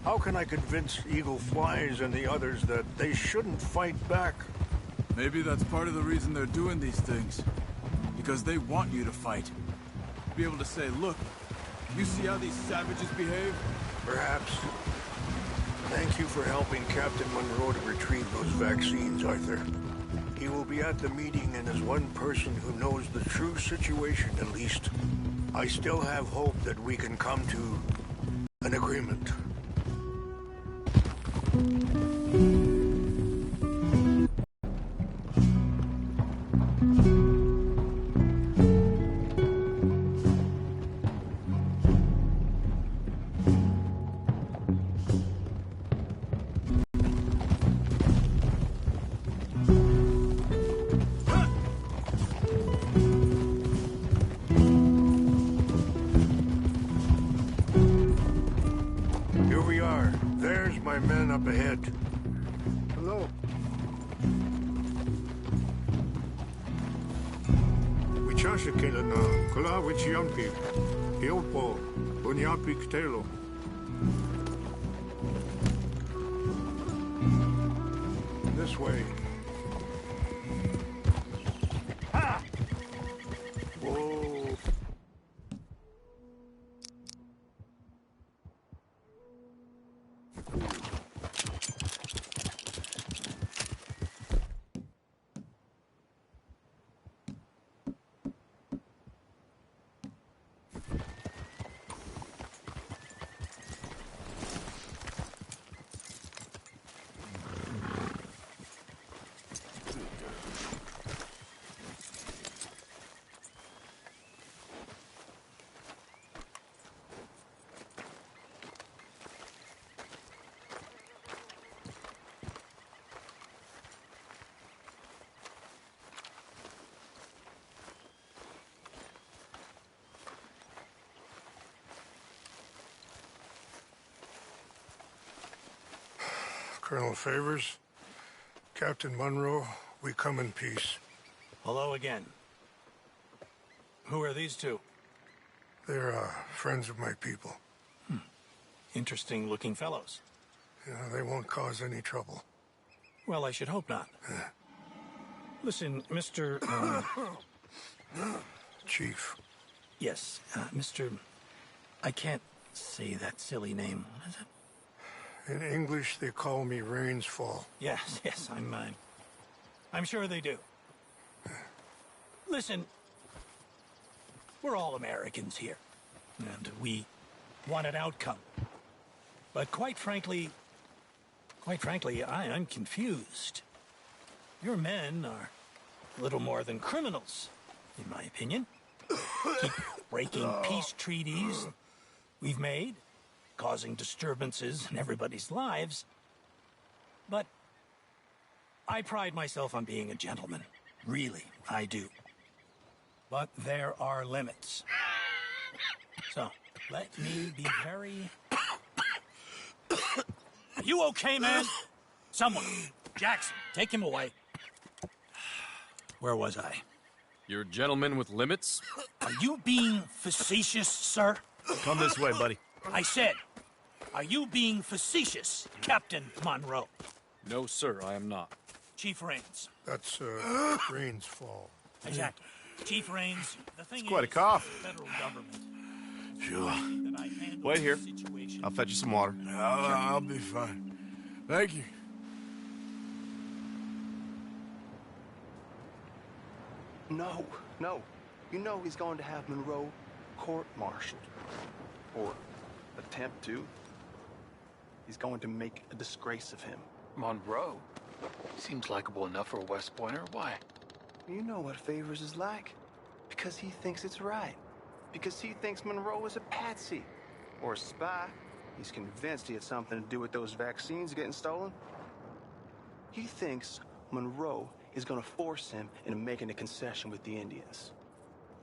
how can I convince Eagle Flies and the others that they shouldn't fight back? Maybe that's part of the reason they're doing these things. Because they want you to fight. Be able to say, look, you see how these savages behave? Perhaps. Thank you for helping Captain Monroe to retrieve those vaccines, Arthur. He will be at the meeting and is one person who knows the true situation, at least. I still have hope that we can come to an agreement. Here we are. There's my men up ahead. Hello. Wichashikela na kula wichiampi. Hiopo bunyapi ktelo. This way. Ha! Whoa. Colonel Favors, Captain Monroe, we come in peace. Hello again. Who are these two? They're friends of my people. Interesting looking fellows. Yeah, they won't cause any trouble. Well, I should hope not. Listen, Mr. Chief. Yes, Mr. I can't say that silly name. What is it? In English, they call me Rainsfall. Yes, I'm sure they do. Listen, we're all Americans here, and we want an outcome. But quite frankly, I'm confused. Your men are little more than criminals, in my opinion. Keep breaking peace treaties we've made, causing disturbances in everybody's lives. But I pride myself on being a gentleman. Really, I do. But there are limits. So, let me be very... Are you okay, man? Someone. Jackson, take him away. Where was I? You're a gentleman with limits? Are you being facetious, sir? Come this way, buddy. I said, are you being facetious, Captain Monroe? No, sir, I am not. Chief Rains. That's, Rains' fault. Exactly. Chief Rains, the thing It's quite a is, cough. the federal government. Sure. Wait Wait here. I'll fetch you some water. I'll be fine. Thank you. No, no. You know he's going to have Monroe court-martialed. Or attempt to. He's going to make a disgrace of him. Monroe? Seems likable enough for a West Pointer. Why? You know what Favors is like. Because he thinks it's right. Because he thinks Monroe is a patsy. Or a spy. He's convinced he had something to do with those vaccines getting stolen. He thinks Monroe is going to force him into making a concession with the Indians.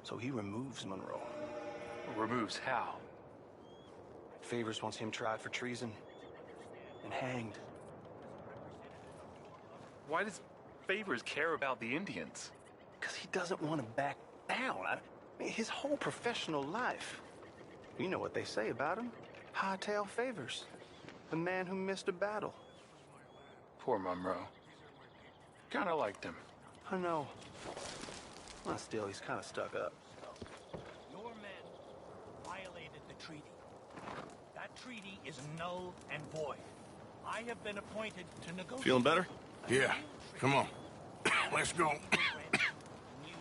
So he removes Monroe. Removes how? Favors wants him tried for treason and hanged. Why does Favors care about the Indians? Because he doesn't want to back down. I mean, his whole professional life. You know what they say about him. Hightail Favors. The man who missed a battle. Poor Monroe. Kinda liked him. I know. Well, still, he's kind of stuck up. Your men violated the treaty. That treaty is null and void. I have been appointed to negotiate. Feeling better? Yeah. Come on. Let's go.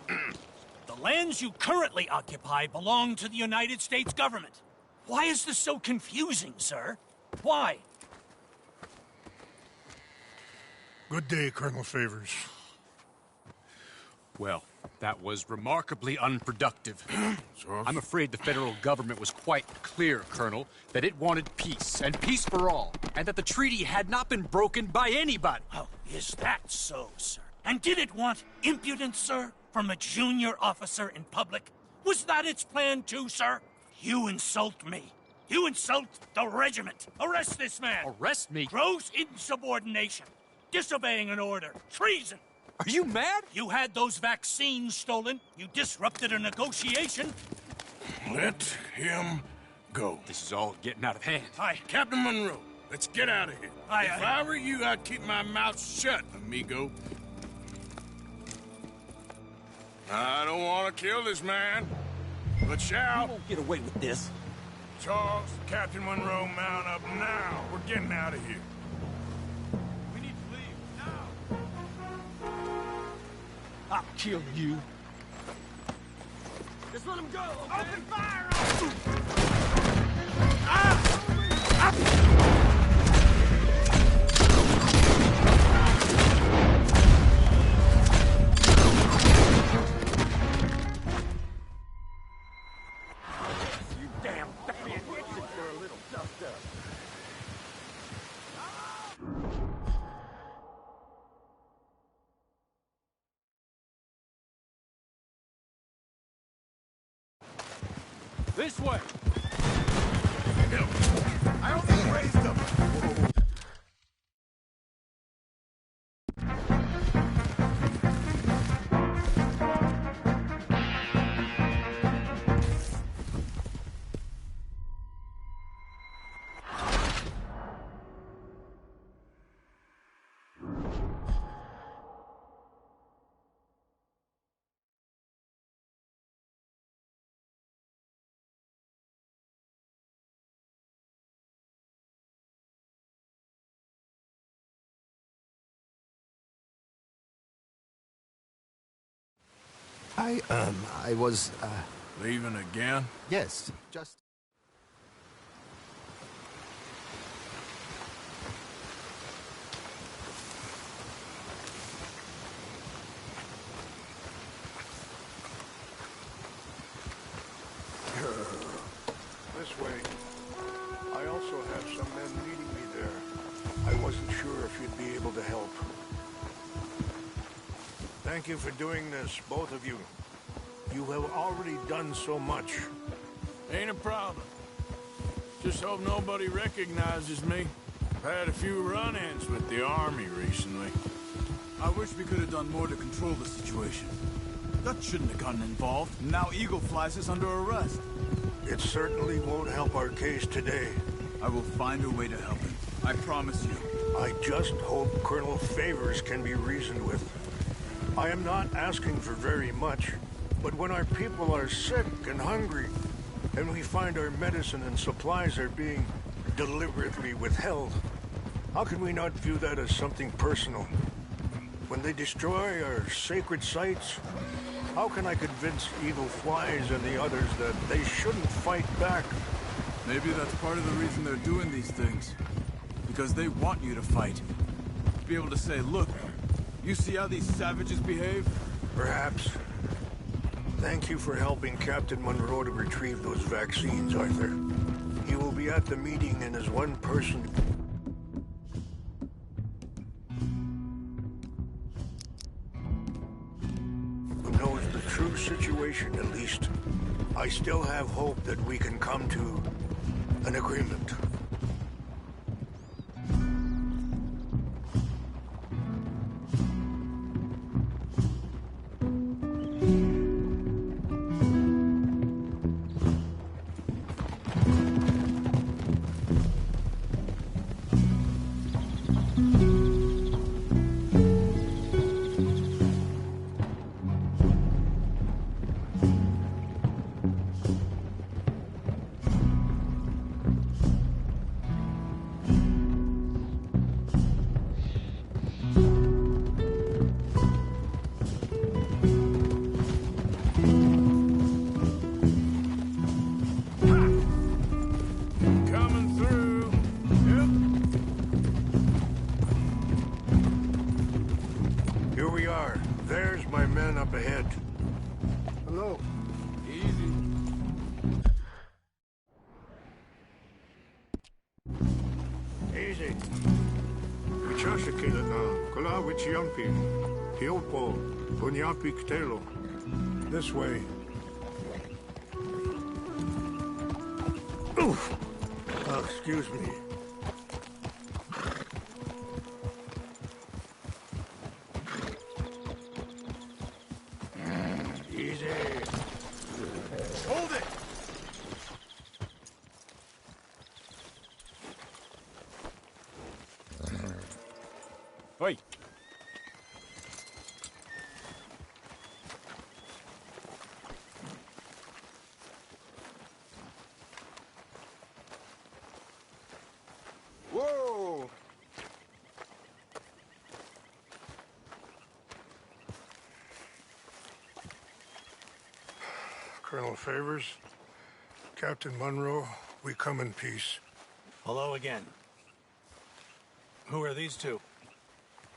The lands you currently occupy belong to the United States government. Why is this so confusing, sir? Why? Good day, Colonel Favors. Well, that was remarkably unproductive. I'm afraid the federal government was quite clear, Colonel, that it wanted peace, and peace for all, and that the treaty had not been broken by anybody. Oh, is that so, sir? And did it want impudence, sir, from a junior officer in public? Was that its plan too, sir? You insult me. You insult the regiment. Arrest this man. Arrest me? Gross insubordination. Disobeying an order. Treason. Are you mad? You had those vaccines stolen. You disrupted a negotiation. Let him go. This is all getting out of hand. Captain Monroe, let's get out of here. If I were you, I'd keep my mouth shut, amigo. I don't want to kill this man, but shall. You won't get away with this. Charles, Captain Monroe, mount up now. We're getting out of here. We need to leave, now! I'll kill you. Just let him go, okay? Open fire This way! I only raised them! I was, Leaving again? yes, just... This way. I also have some men meeting me there. I wasn't sure if you'd be able to help. Thank you for doing this, both of you. You have already done so much. Ain't a problem. Just hope nobody recognizes me. I've had a few run-ins with the army recently. I wish we could have done more to control the situation. Dutch shouldn't have gotten involved. Now Eagle Flies is under arrest. It certainly won't help our case today. I will find a way to help him. I promise you. I just hope Colonel Favors can be reasoned with. I am not asking for very much, but when our people are sick and hungry, and we find our medicine and supplies are being deliberately withheld, how can we not view that as something personal? When they destroy our sacred sites, how can I convince Eagle Flies and the others that they shouldn't fight back? Maybe that's part of the reason they're doing these things. Because they want you to fight. Be able to say, look, you see how these savages behave? Perhaps. Thank you for helping Captain Monroe to retrieve those vaccines, Arthur. He will be at the meeting and as one person who knows the true situation, at least. I still have hope that we can come to an agreement. Up ahead. Hello. Easy. Easy. Wichashakila na kola wichiampi. Hiopo bunyapi ktelo. This way. Oof. Excuse me. Hold it! Oi! Whoa! Colonel Favors, Captain Monroe, we come in peace. Hello again. Who are these two?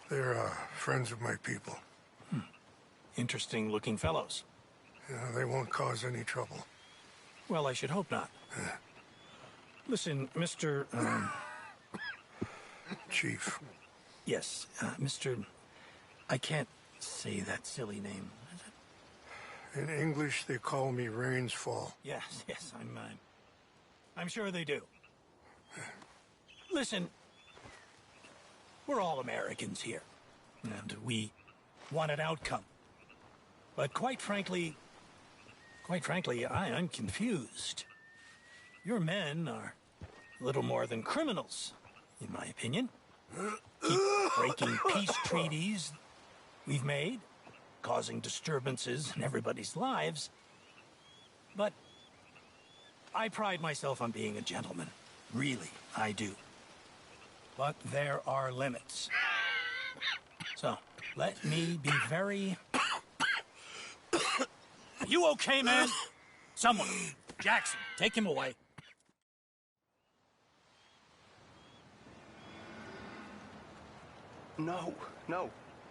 They're friends of my people. Interesting looking fellows. Yeah, they won't cause any trouble. Well, I should hope not. Listen, Mr. Chief. Yes, Mr. I can't say that silly name. In English, they call me Rains Fall. Yes, I'm sure they do. Listen, we're all Americans here, and we want an outcome. But quite frankly, I'm confused. Your men are little more than criminals, in my opinion. Keep breaking peace treaties we've made, causing disturbances in everybody's lives. But I pride myself on being a gentleman. Really, I do. But there are limits. So, let me be very... You okay, man? Someone. Jackson, take him away. No.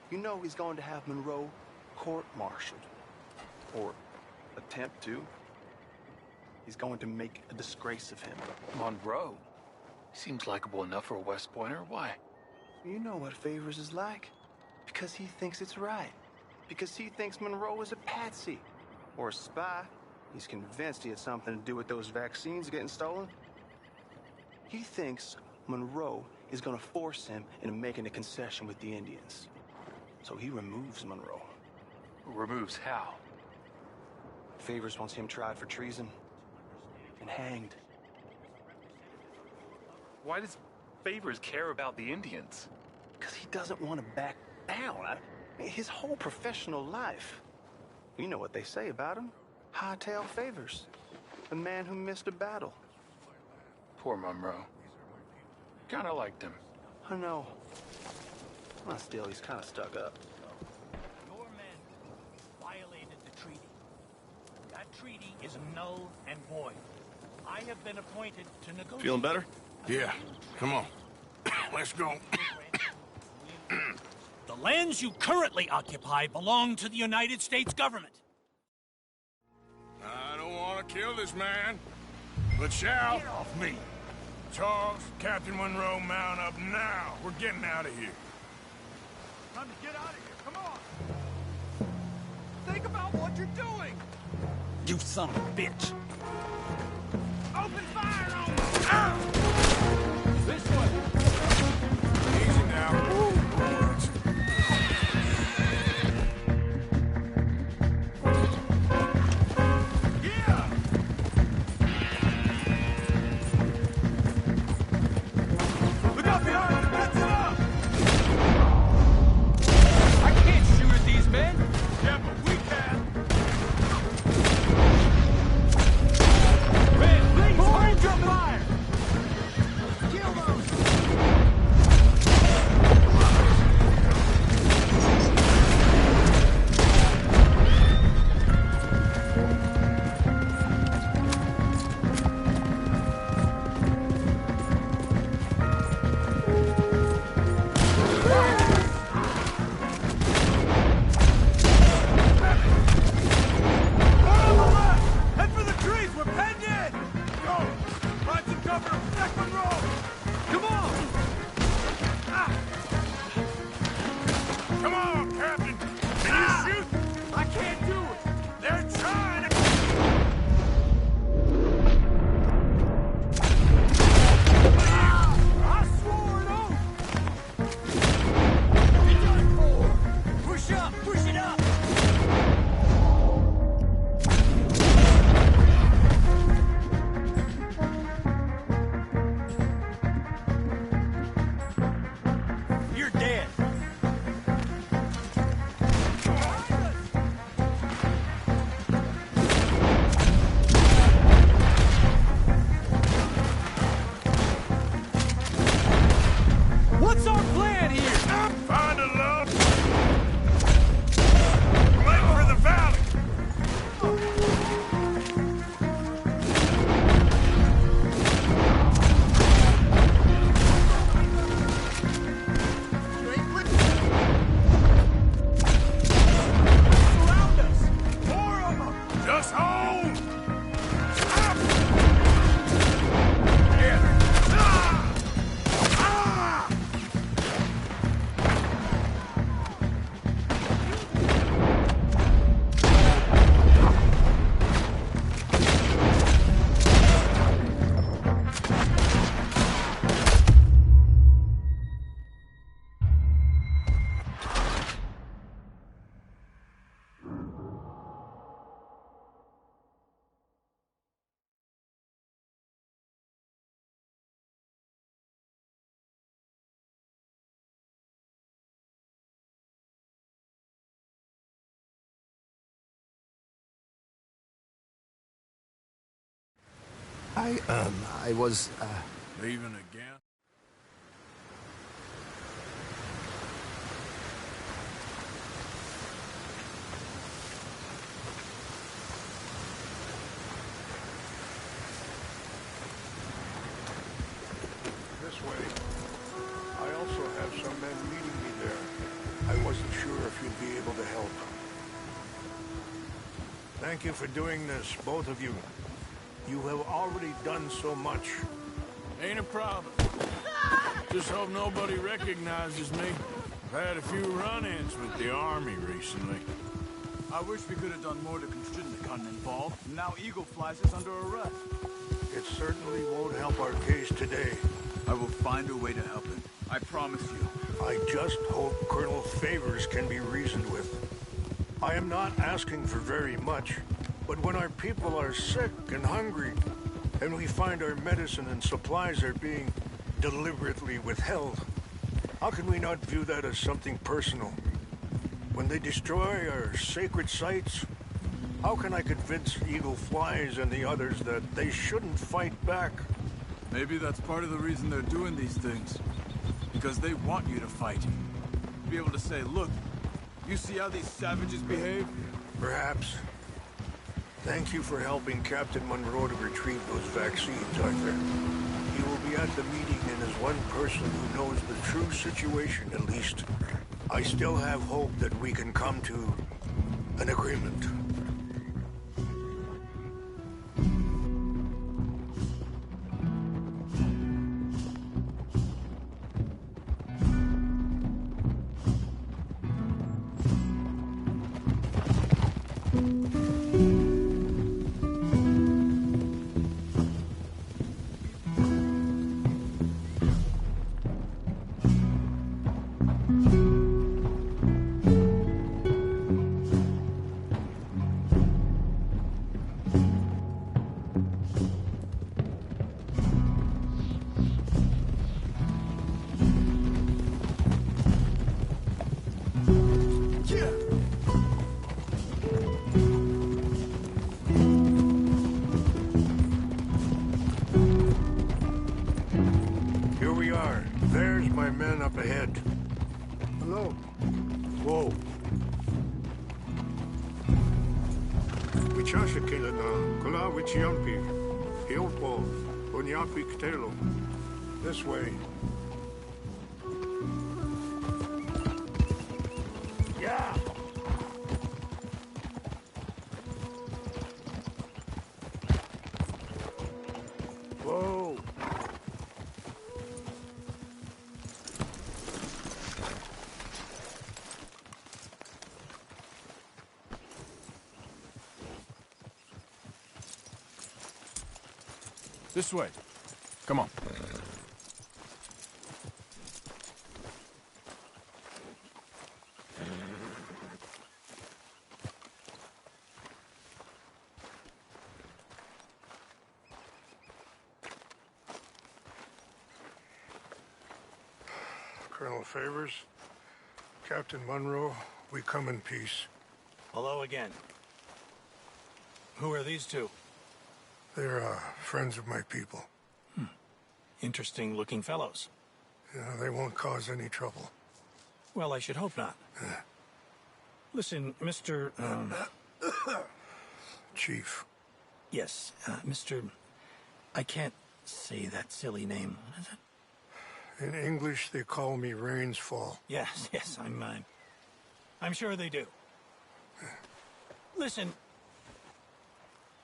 You know he's going to have Monroe court-martialed. Or attempt to. He's going to make a disgrace of him. Monroe? Seems likable enough for a West Pointer. Why? You know what Favors is like. Because he thinks it's right. Because he thinks Monroe is a patsy. Or a spy. He's convinced he had something to do with those vaccines getting stolen. He thinks Monroe is going to force him into making a concession with the Indians. So he removes Monroe. Removes how? Favors wants him tried for treason and hanged. Why does Favors care about the Indians? Because he doesn't want to back down. His whole professional life. You know what they say about him. Hightail Favors. The man who missed a battle. Poor Monroe. Kinda liked him. I know. Well, still, he's kind of stuck up. Your men violated the treaty. That treaty is null and void. I have been appointed to negotiate. Feeling better? Yeah. Come on. Let's go. The lands you currently occupy belong to the United States government. I don't want to kill this man, but shall. Get off me! Charles, Captain Monroe, mount up now. We're getting out of here. Time to get out of here. Come on. Think about what you're doing. You son of a bitch. Open fire on them. This way. Easy now. I was, Leaving again? This way. I also have some men meeting me there. I wasn't sure if you'd be able to help. Thank you for doing this, both of you. You have already done so much. Ain't a problem. Just hope nobody recognizes me. I've had a few run-ins with the army recently. I wish we could have done more to constrain the gun involved. Now Eagle Flies is under arrest. It certainly won't help our case today. I will find a way to help him. I promise you. I just hope Colonel Favors can be reasoned with. I am not asking for very much, but when our people are sick and hungry, and we find our medicine and supplies are being deliberately withheld, how can we not view that as something personal? When they destroy our sacred sites, how can I convince Eagle Flies and the others that they shouldn't fight back? Maybe that's part of the reason they're doing these things. Because they want you to fight. Be able to say, look, you see how these savages behave? Perhaps. Thank you for helping Captain Monroe to retrieve those vaccines, Arthur. He will be at the meeting and is one person who knows the true situation, at least. I still have hope that we can come to an agreement. Here we are. There's my men up ahead. Hello. Whoa. Wichasha Kilana, Kula Wichiampi, Hilpo, Onyapi Ktelo. This way. Yeah. Whoa. This way. Come on. Colonel Favors, Captain Monroe, we come in peace. Hello again. Who are these two? They're friends of my people. Interesting looking fellows. Yeah, they won't cause any trouble. Well, I should hope not. Listen, Mr. Chief. Yes, Mr. I can't say that silly name. What is it? In English, they call me Rainsfall. Yes, I'm sure they do. Listen,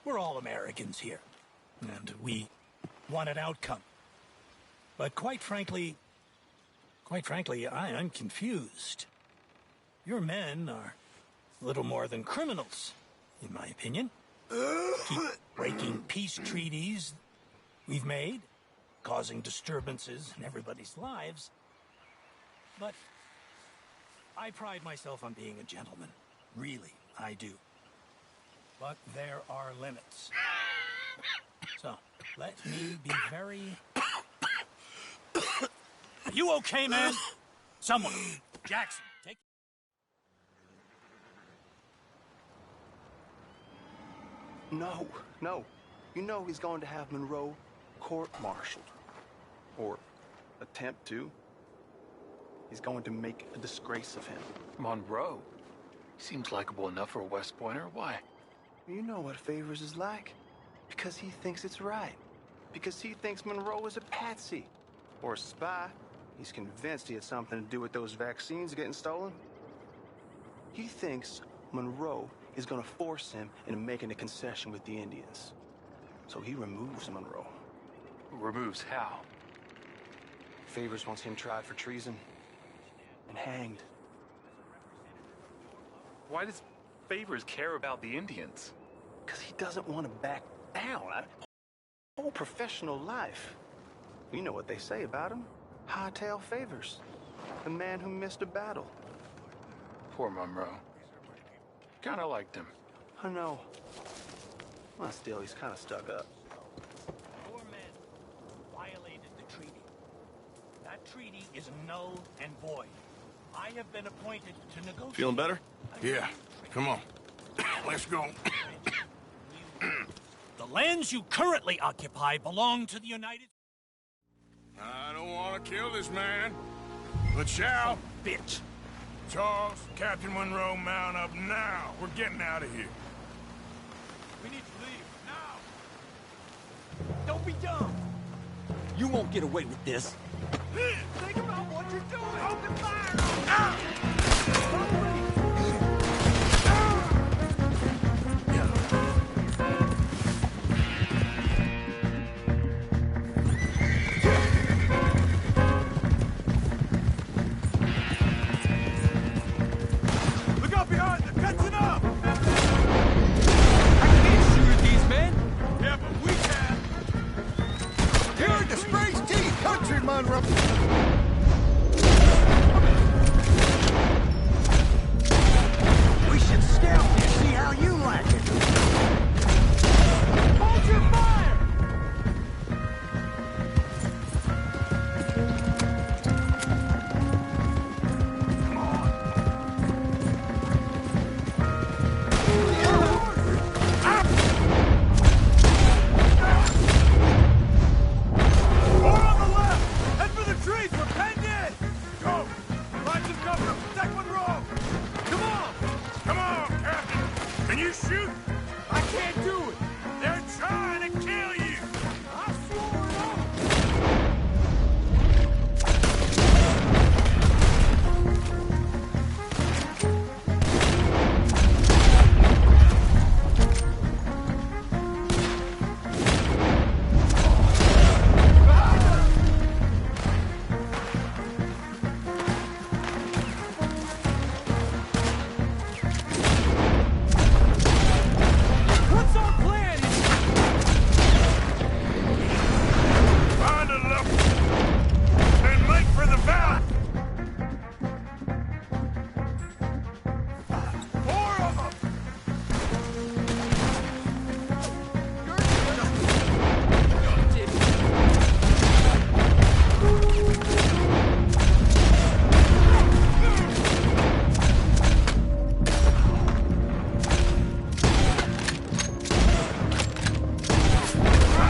we're all Americans here, and we want an outcome. But quite frankly, I'm confused. Your men are little more than criminals, in my opinion. Keep breaking peace treaties we've made, causing disturbances in everybody's lives. But I pride myself on being a gentleman. Really, I do. But there are limits. So, let me be very... Are you okay, man? Someone. Jackson, take... No. You know he's going to have Monroe court-martialed. Or attempt to. He's going to make a disgrace of him. Monroe? Seems likable enough for a West Pointer. Why? You know what Favors is like. Because he thinks it's right. Because he thinks Monroe is a patsy. Or a spy. He's convinced he had something to do with those vaccines getting stolen. He thinks Monroe is going to force him into making a concession with the Indians. So he removes Monroe. Removes how? Favors wants him tried for treason and hanged. Why does Favors care about the Indians? Because he doesn't want to back down. Whole professional life. You know what they say about him. Hightail Favors. The man who missed a battle. Poor Monroe. Kinda liked him. I know. Well, still, he's kind of stuck up. Your men violated the treaty. That treaty is null and void. I have been appointed to negotiate. Feeling better? Yeah. Come on. Let's go. The lands you currently occupy belong to the United... I don't want to kill this man, but shall. Bitch. Charles, Captain Monroe, mount up now. We're getting out of here. We need to leave, now! Don't be dumb! You won't get away with this. Think about what you're doing! Open fire! Look out behind! They're catching up! I can't shoot at these men. Yeah, but we can! You're the Spray's Tea Country, Monroe! We should scout and see how you like it. Hold your fire! More on the left! Head for the trees! We're penned in! Go! Find some cover! Protect Monroe! Come on! Come on, Captain! Can you shoot? I can't do it! They're trying to kill you! I swore it up! What's our plan? Find a level and make for the valley. Four of them.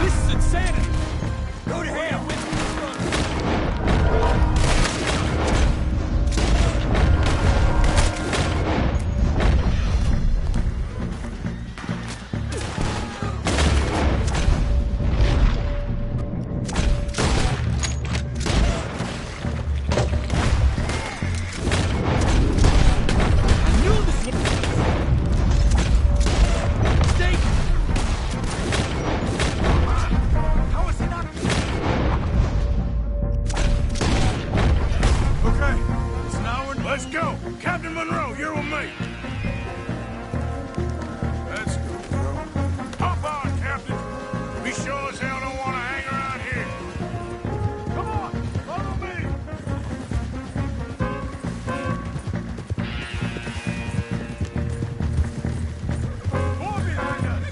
This is insanity! Go to hell! I knew this would... Stay... How is he not... Okay, it's an hour. Let's go. Captain Monroe, you're with me. Let's go, bro. Hop on, Captain. We sure as hell don't want to hang around here. Come on, follow me. More behind us.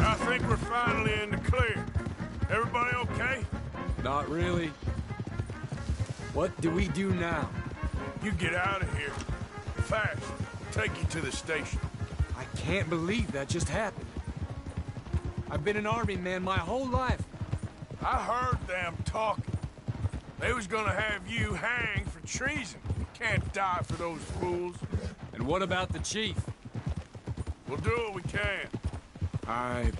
I think we're finally in the clear. Everybody okay? Not really. What do we do now? You get out of here. Fast. Take you to the station. I can't believe that just happened. I've been an army man my whole life. I heard them talking. They was gonna have you hanged for treason. Can't die for those fools. And what about the chief? We'll do what we can. I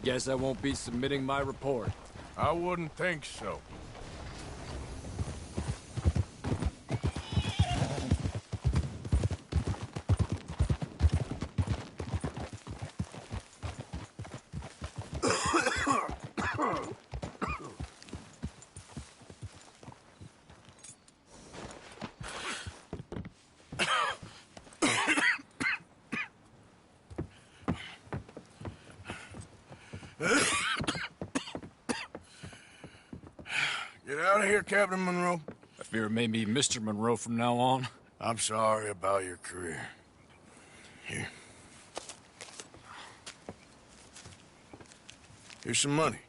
guess I won't be submitting my report. I wouldn't think so. Get out of here, Captain Monroe. I fear it may be Mr. Monroe from now on. I'm sorry about your career. Here. Here's some money.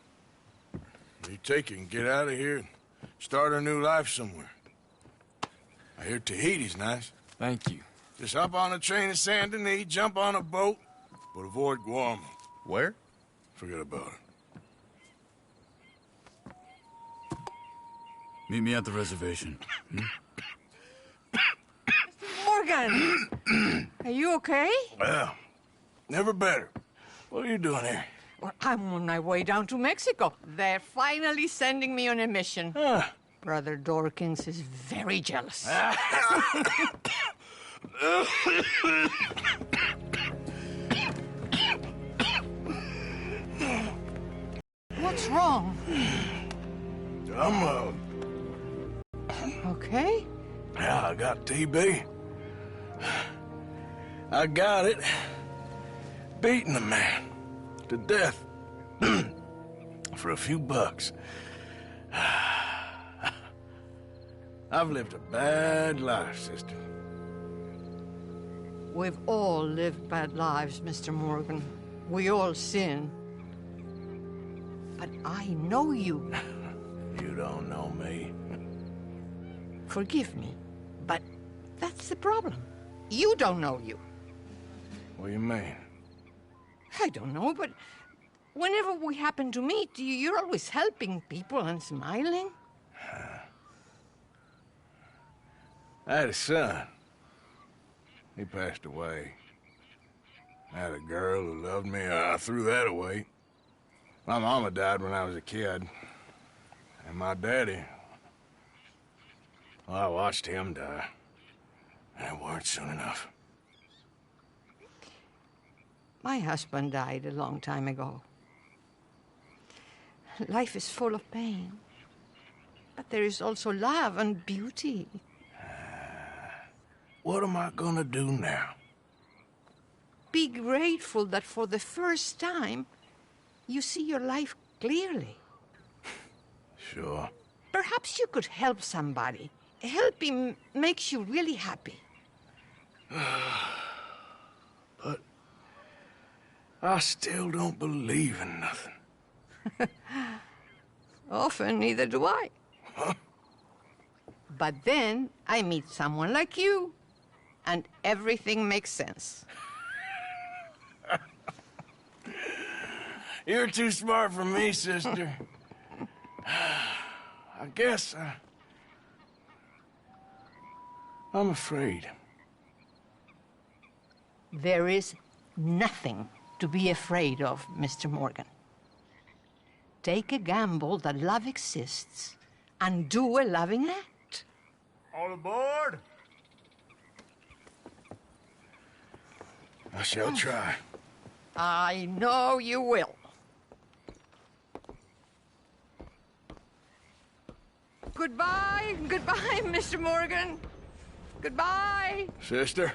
You take it and get out of here and start a new life somewhere. I hear Tahiti's nice. Thank you. Just hop on a train to Saint Denis, jump on a boat, but avoid Guam. Where? Forget about it. Meet me at the reservation. Morgan! Are you okay? Well, never better. What are you doing here? Well, I'm on my way down to Mexico. They're finally sending me on a mission. Brother Dorkins is very jealous. What's wrong? I'm, Okay? Yeah, I got TB. I got it. Beating a man to death for a few bucks. I've lived a bad life, sister. We've all lived bad lives, Mr. Morgan. We all sin. But I know you. You don't know me. Forgive me, but that's the problem. You don't know you. What do you mean? I don't know, but whenever we happen to meet, you're always helping people and smiling. I had a son. He passed away. I had a girl who loved me. I threw that away. My mama died when I was a kid. And my daddy, well, I watched him die. And it weren't soon enough. My husband died a long time ago. Life is full of pain. But there is also love and beauty. What am I gonna do now? Be grateful that for the first time, you see your life clearly. Sure. Perhaps you could help somebody. Helping makes you really happy. But I still don't believe in nothing. Often, neither do I. Huh? But then I meet someone like you, and everything makes sense. You're too smart for me, sister. I guess I'm afraid. There is nothing to be afraid of, Mr. Morgan. Take a gamble that love exists and do a loving act. All aboard! I shall try. I know you will. Goodbye, goodbye, Mr. Morgan. Goodbye. Sister?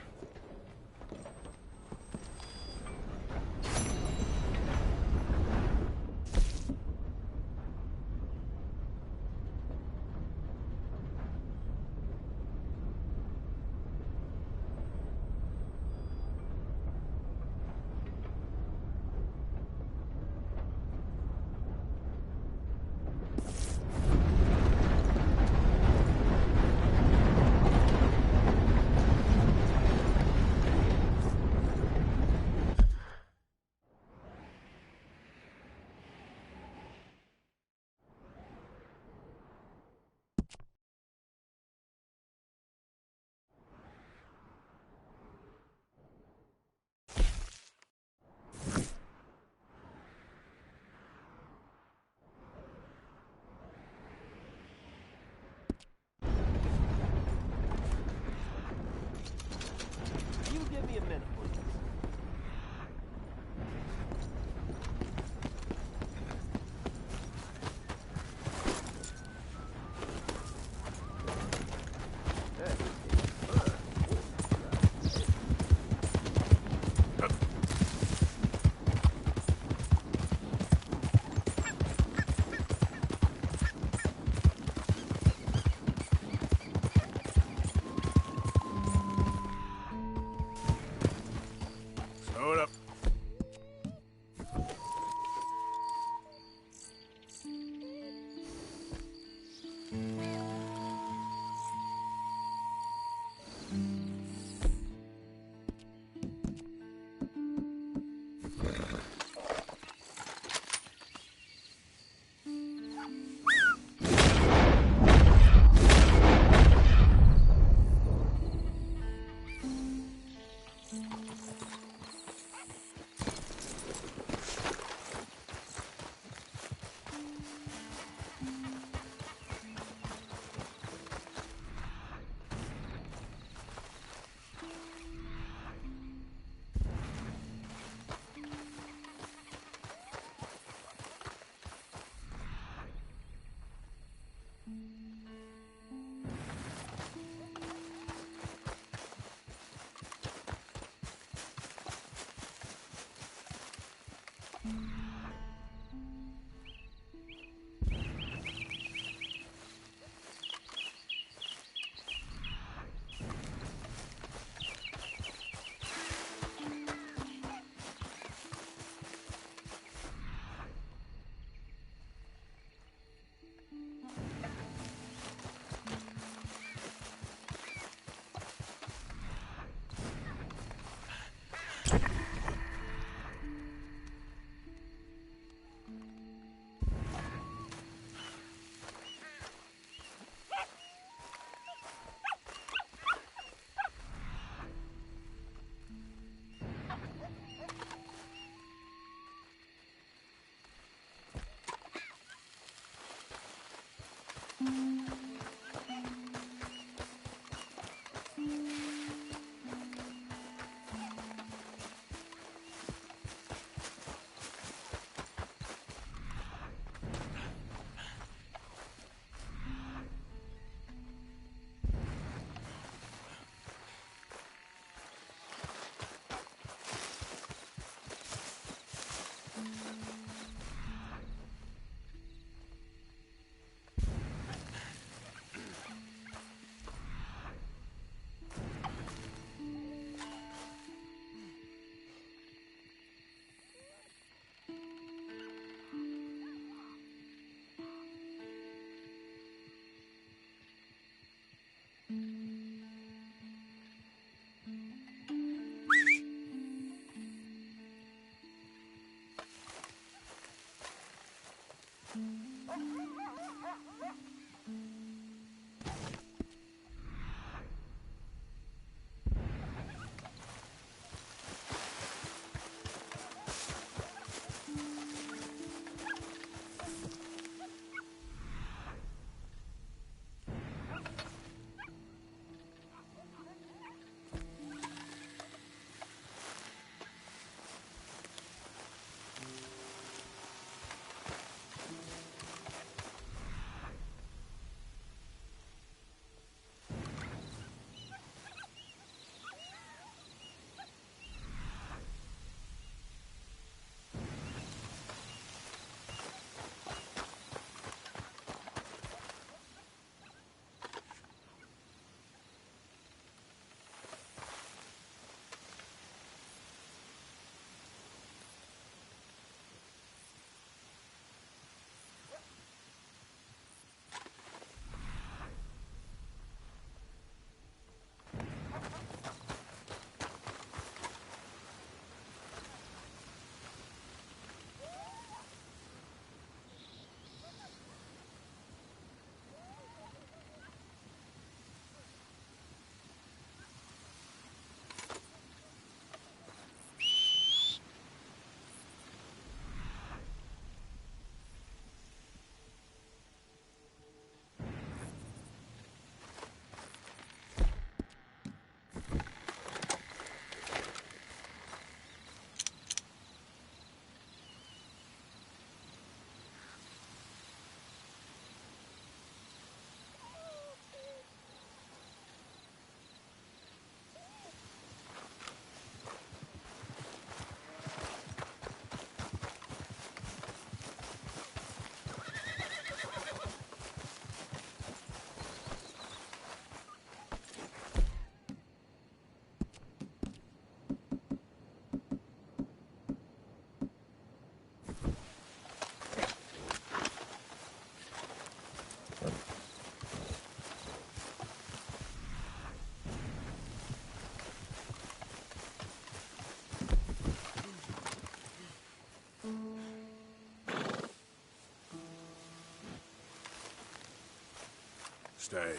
Stay.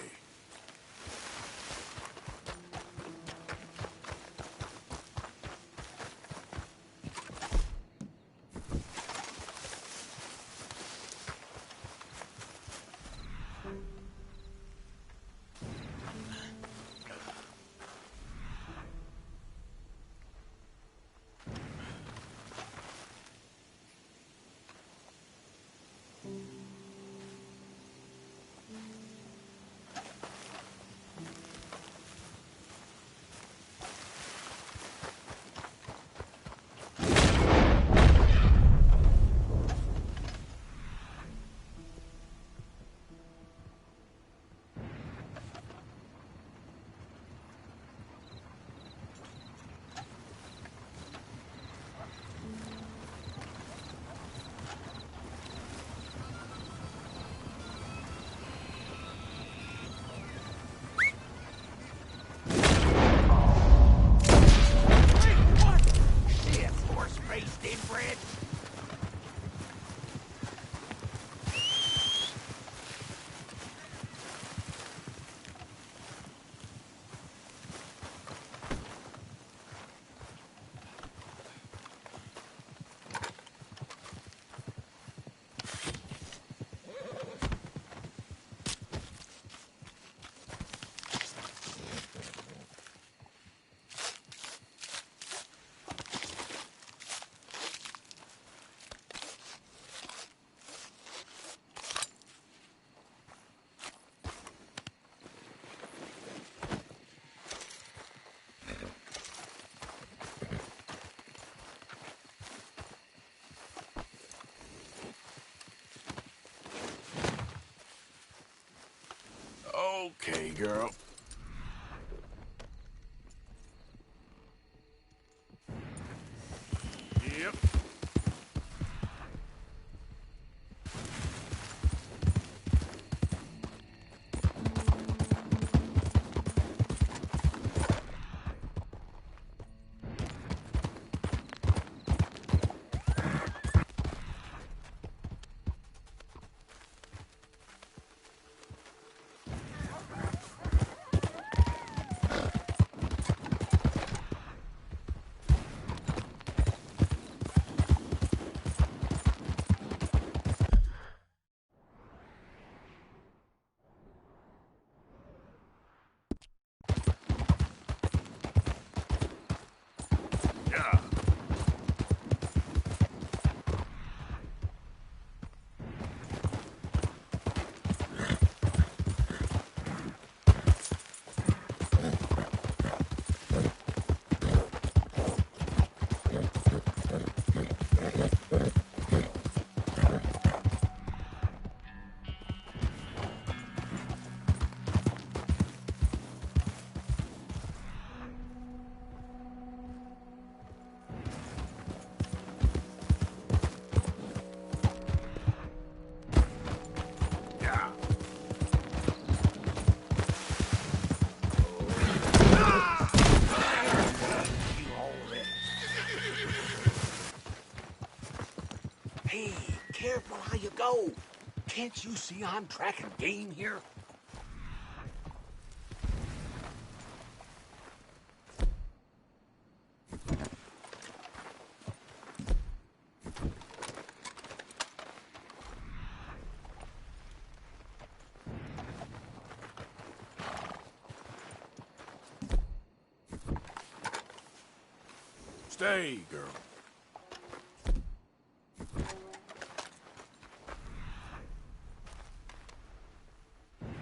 Okay, girl. Yep. Hey, careful how you go. Can't you see I'm tracking game here? Stay, girl.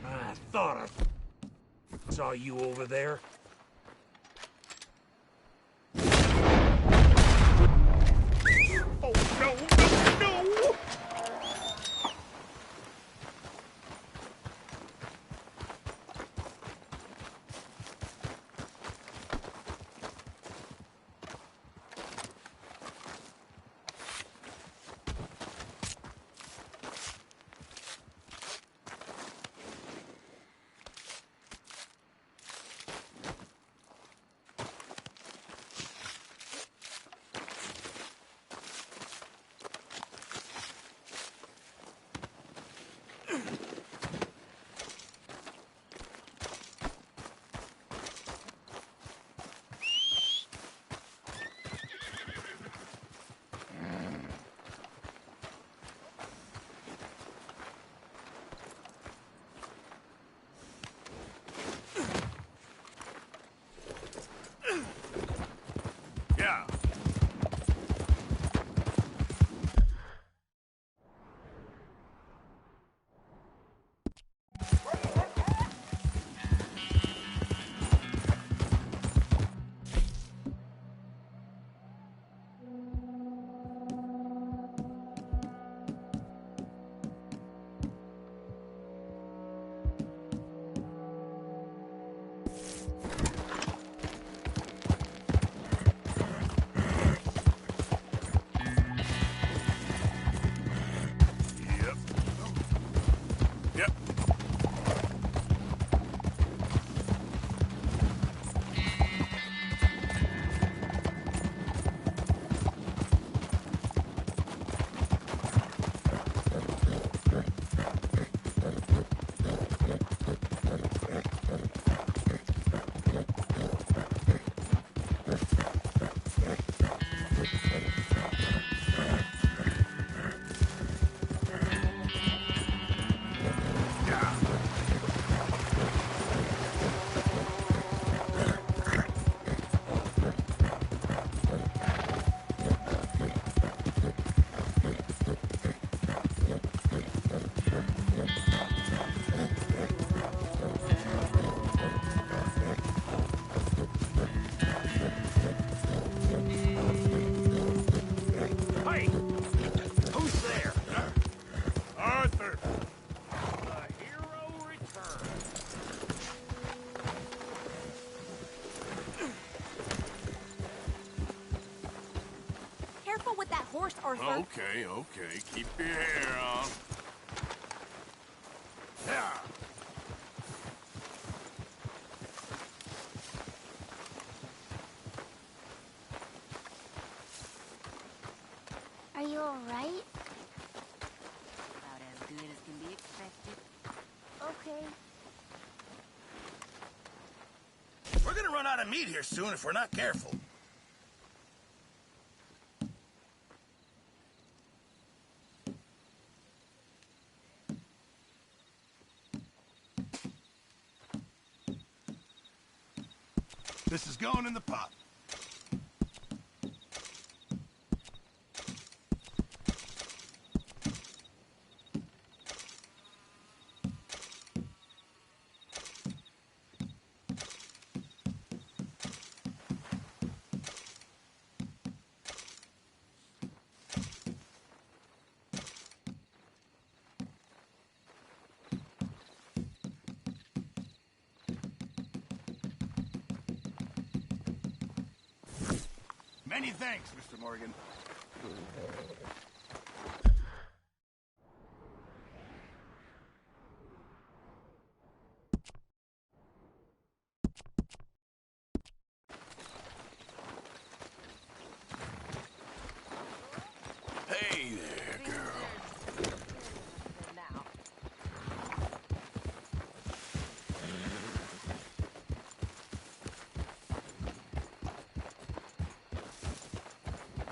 I thought I saw you over there. Oh, no, no, no! Arthur. Okay, okay. Keep your hair on. Yeah. Are you all right? About as good as can be expected. Okay. We're gonna run out of meat here soon if we're not careful. This is going in the pot. Many thanks, Mr. Morgan. Hey there, girl.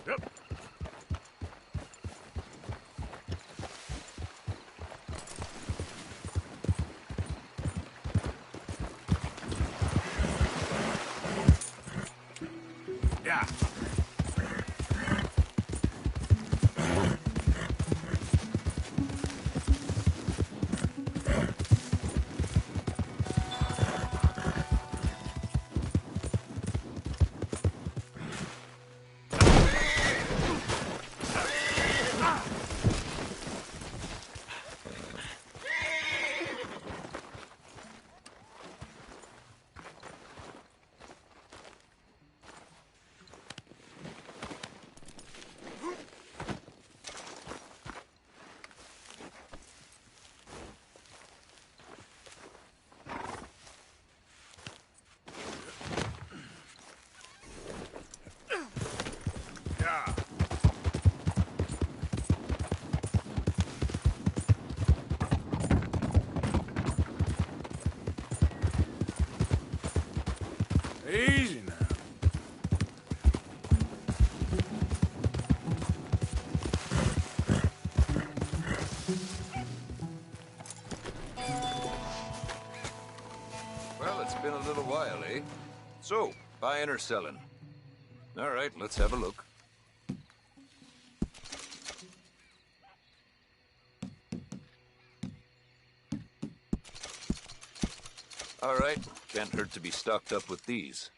Yep. Yeah. Yeah. Easy now. Well, it's been a little while, eh? So, buying or selling? All right, let's have a look. All right, can't hurt to be stocked up with these.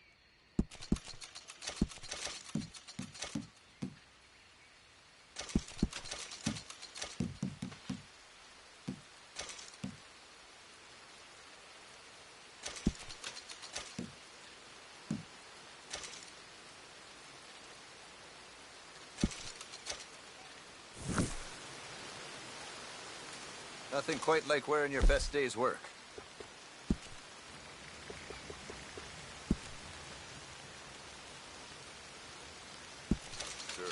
Nothing quite like wearing your best day's work. Sure.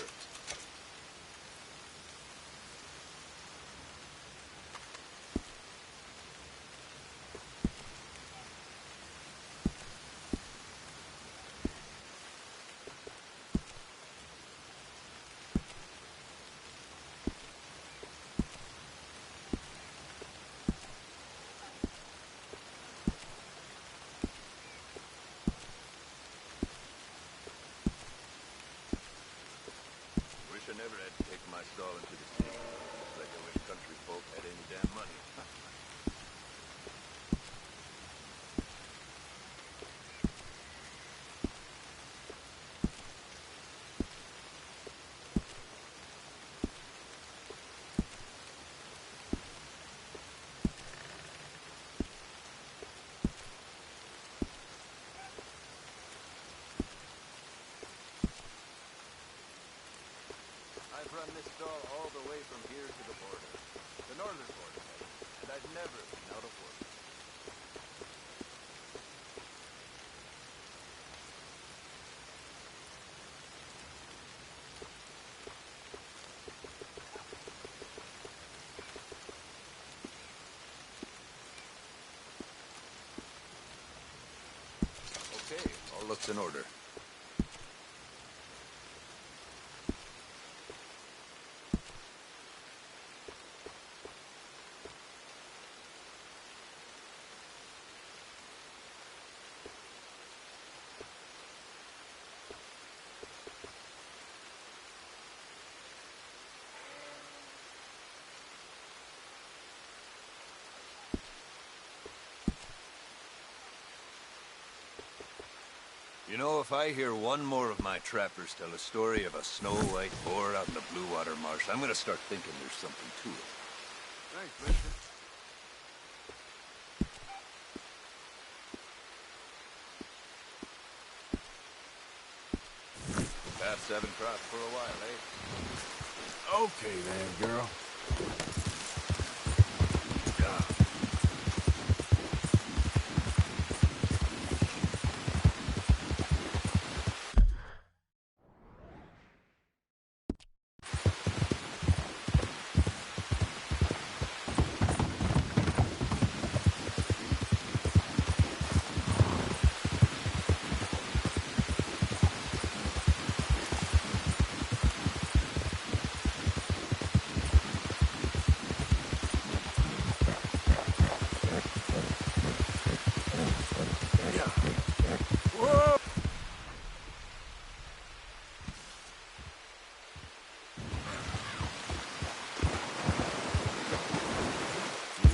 run this stall all the way from here to the border. The northern border, and I've never been out of work. Okay, all looks in order. You know, if I hear one more of my trappers tell a story of a snow-white boar out in the Blue Water Marsh, I'm gonna start thinking there's something to it. Thanks, mister. Paths haven't crossed for a while, eh? Okay then, girl.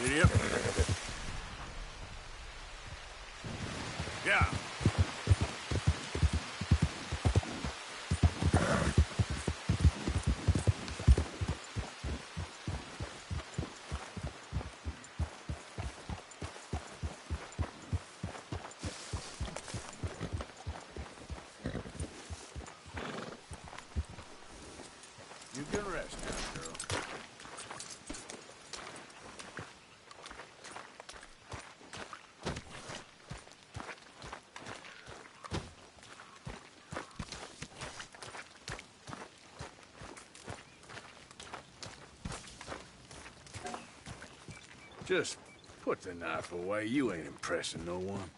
Yep. Yeah. You can rest now, girl. Just put the knife away. You ain't impressing no one.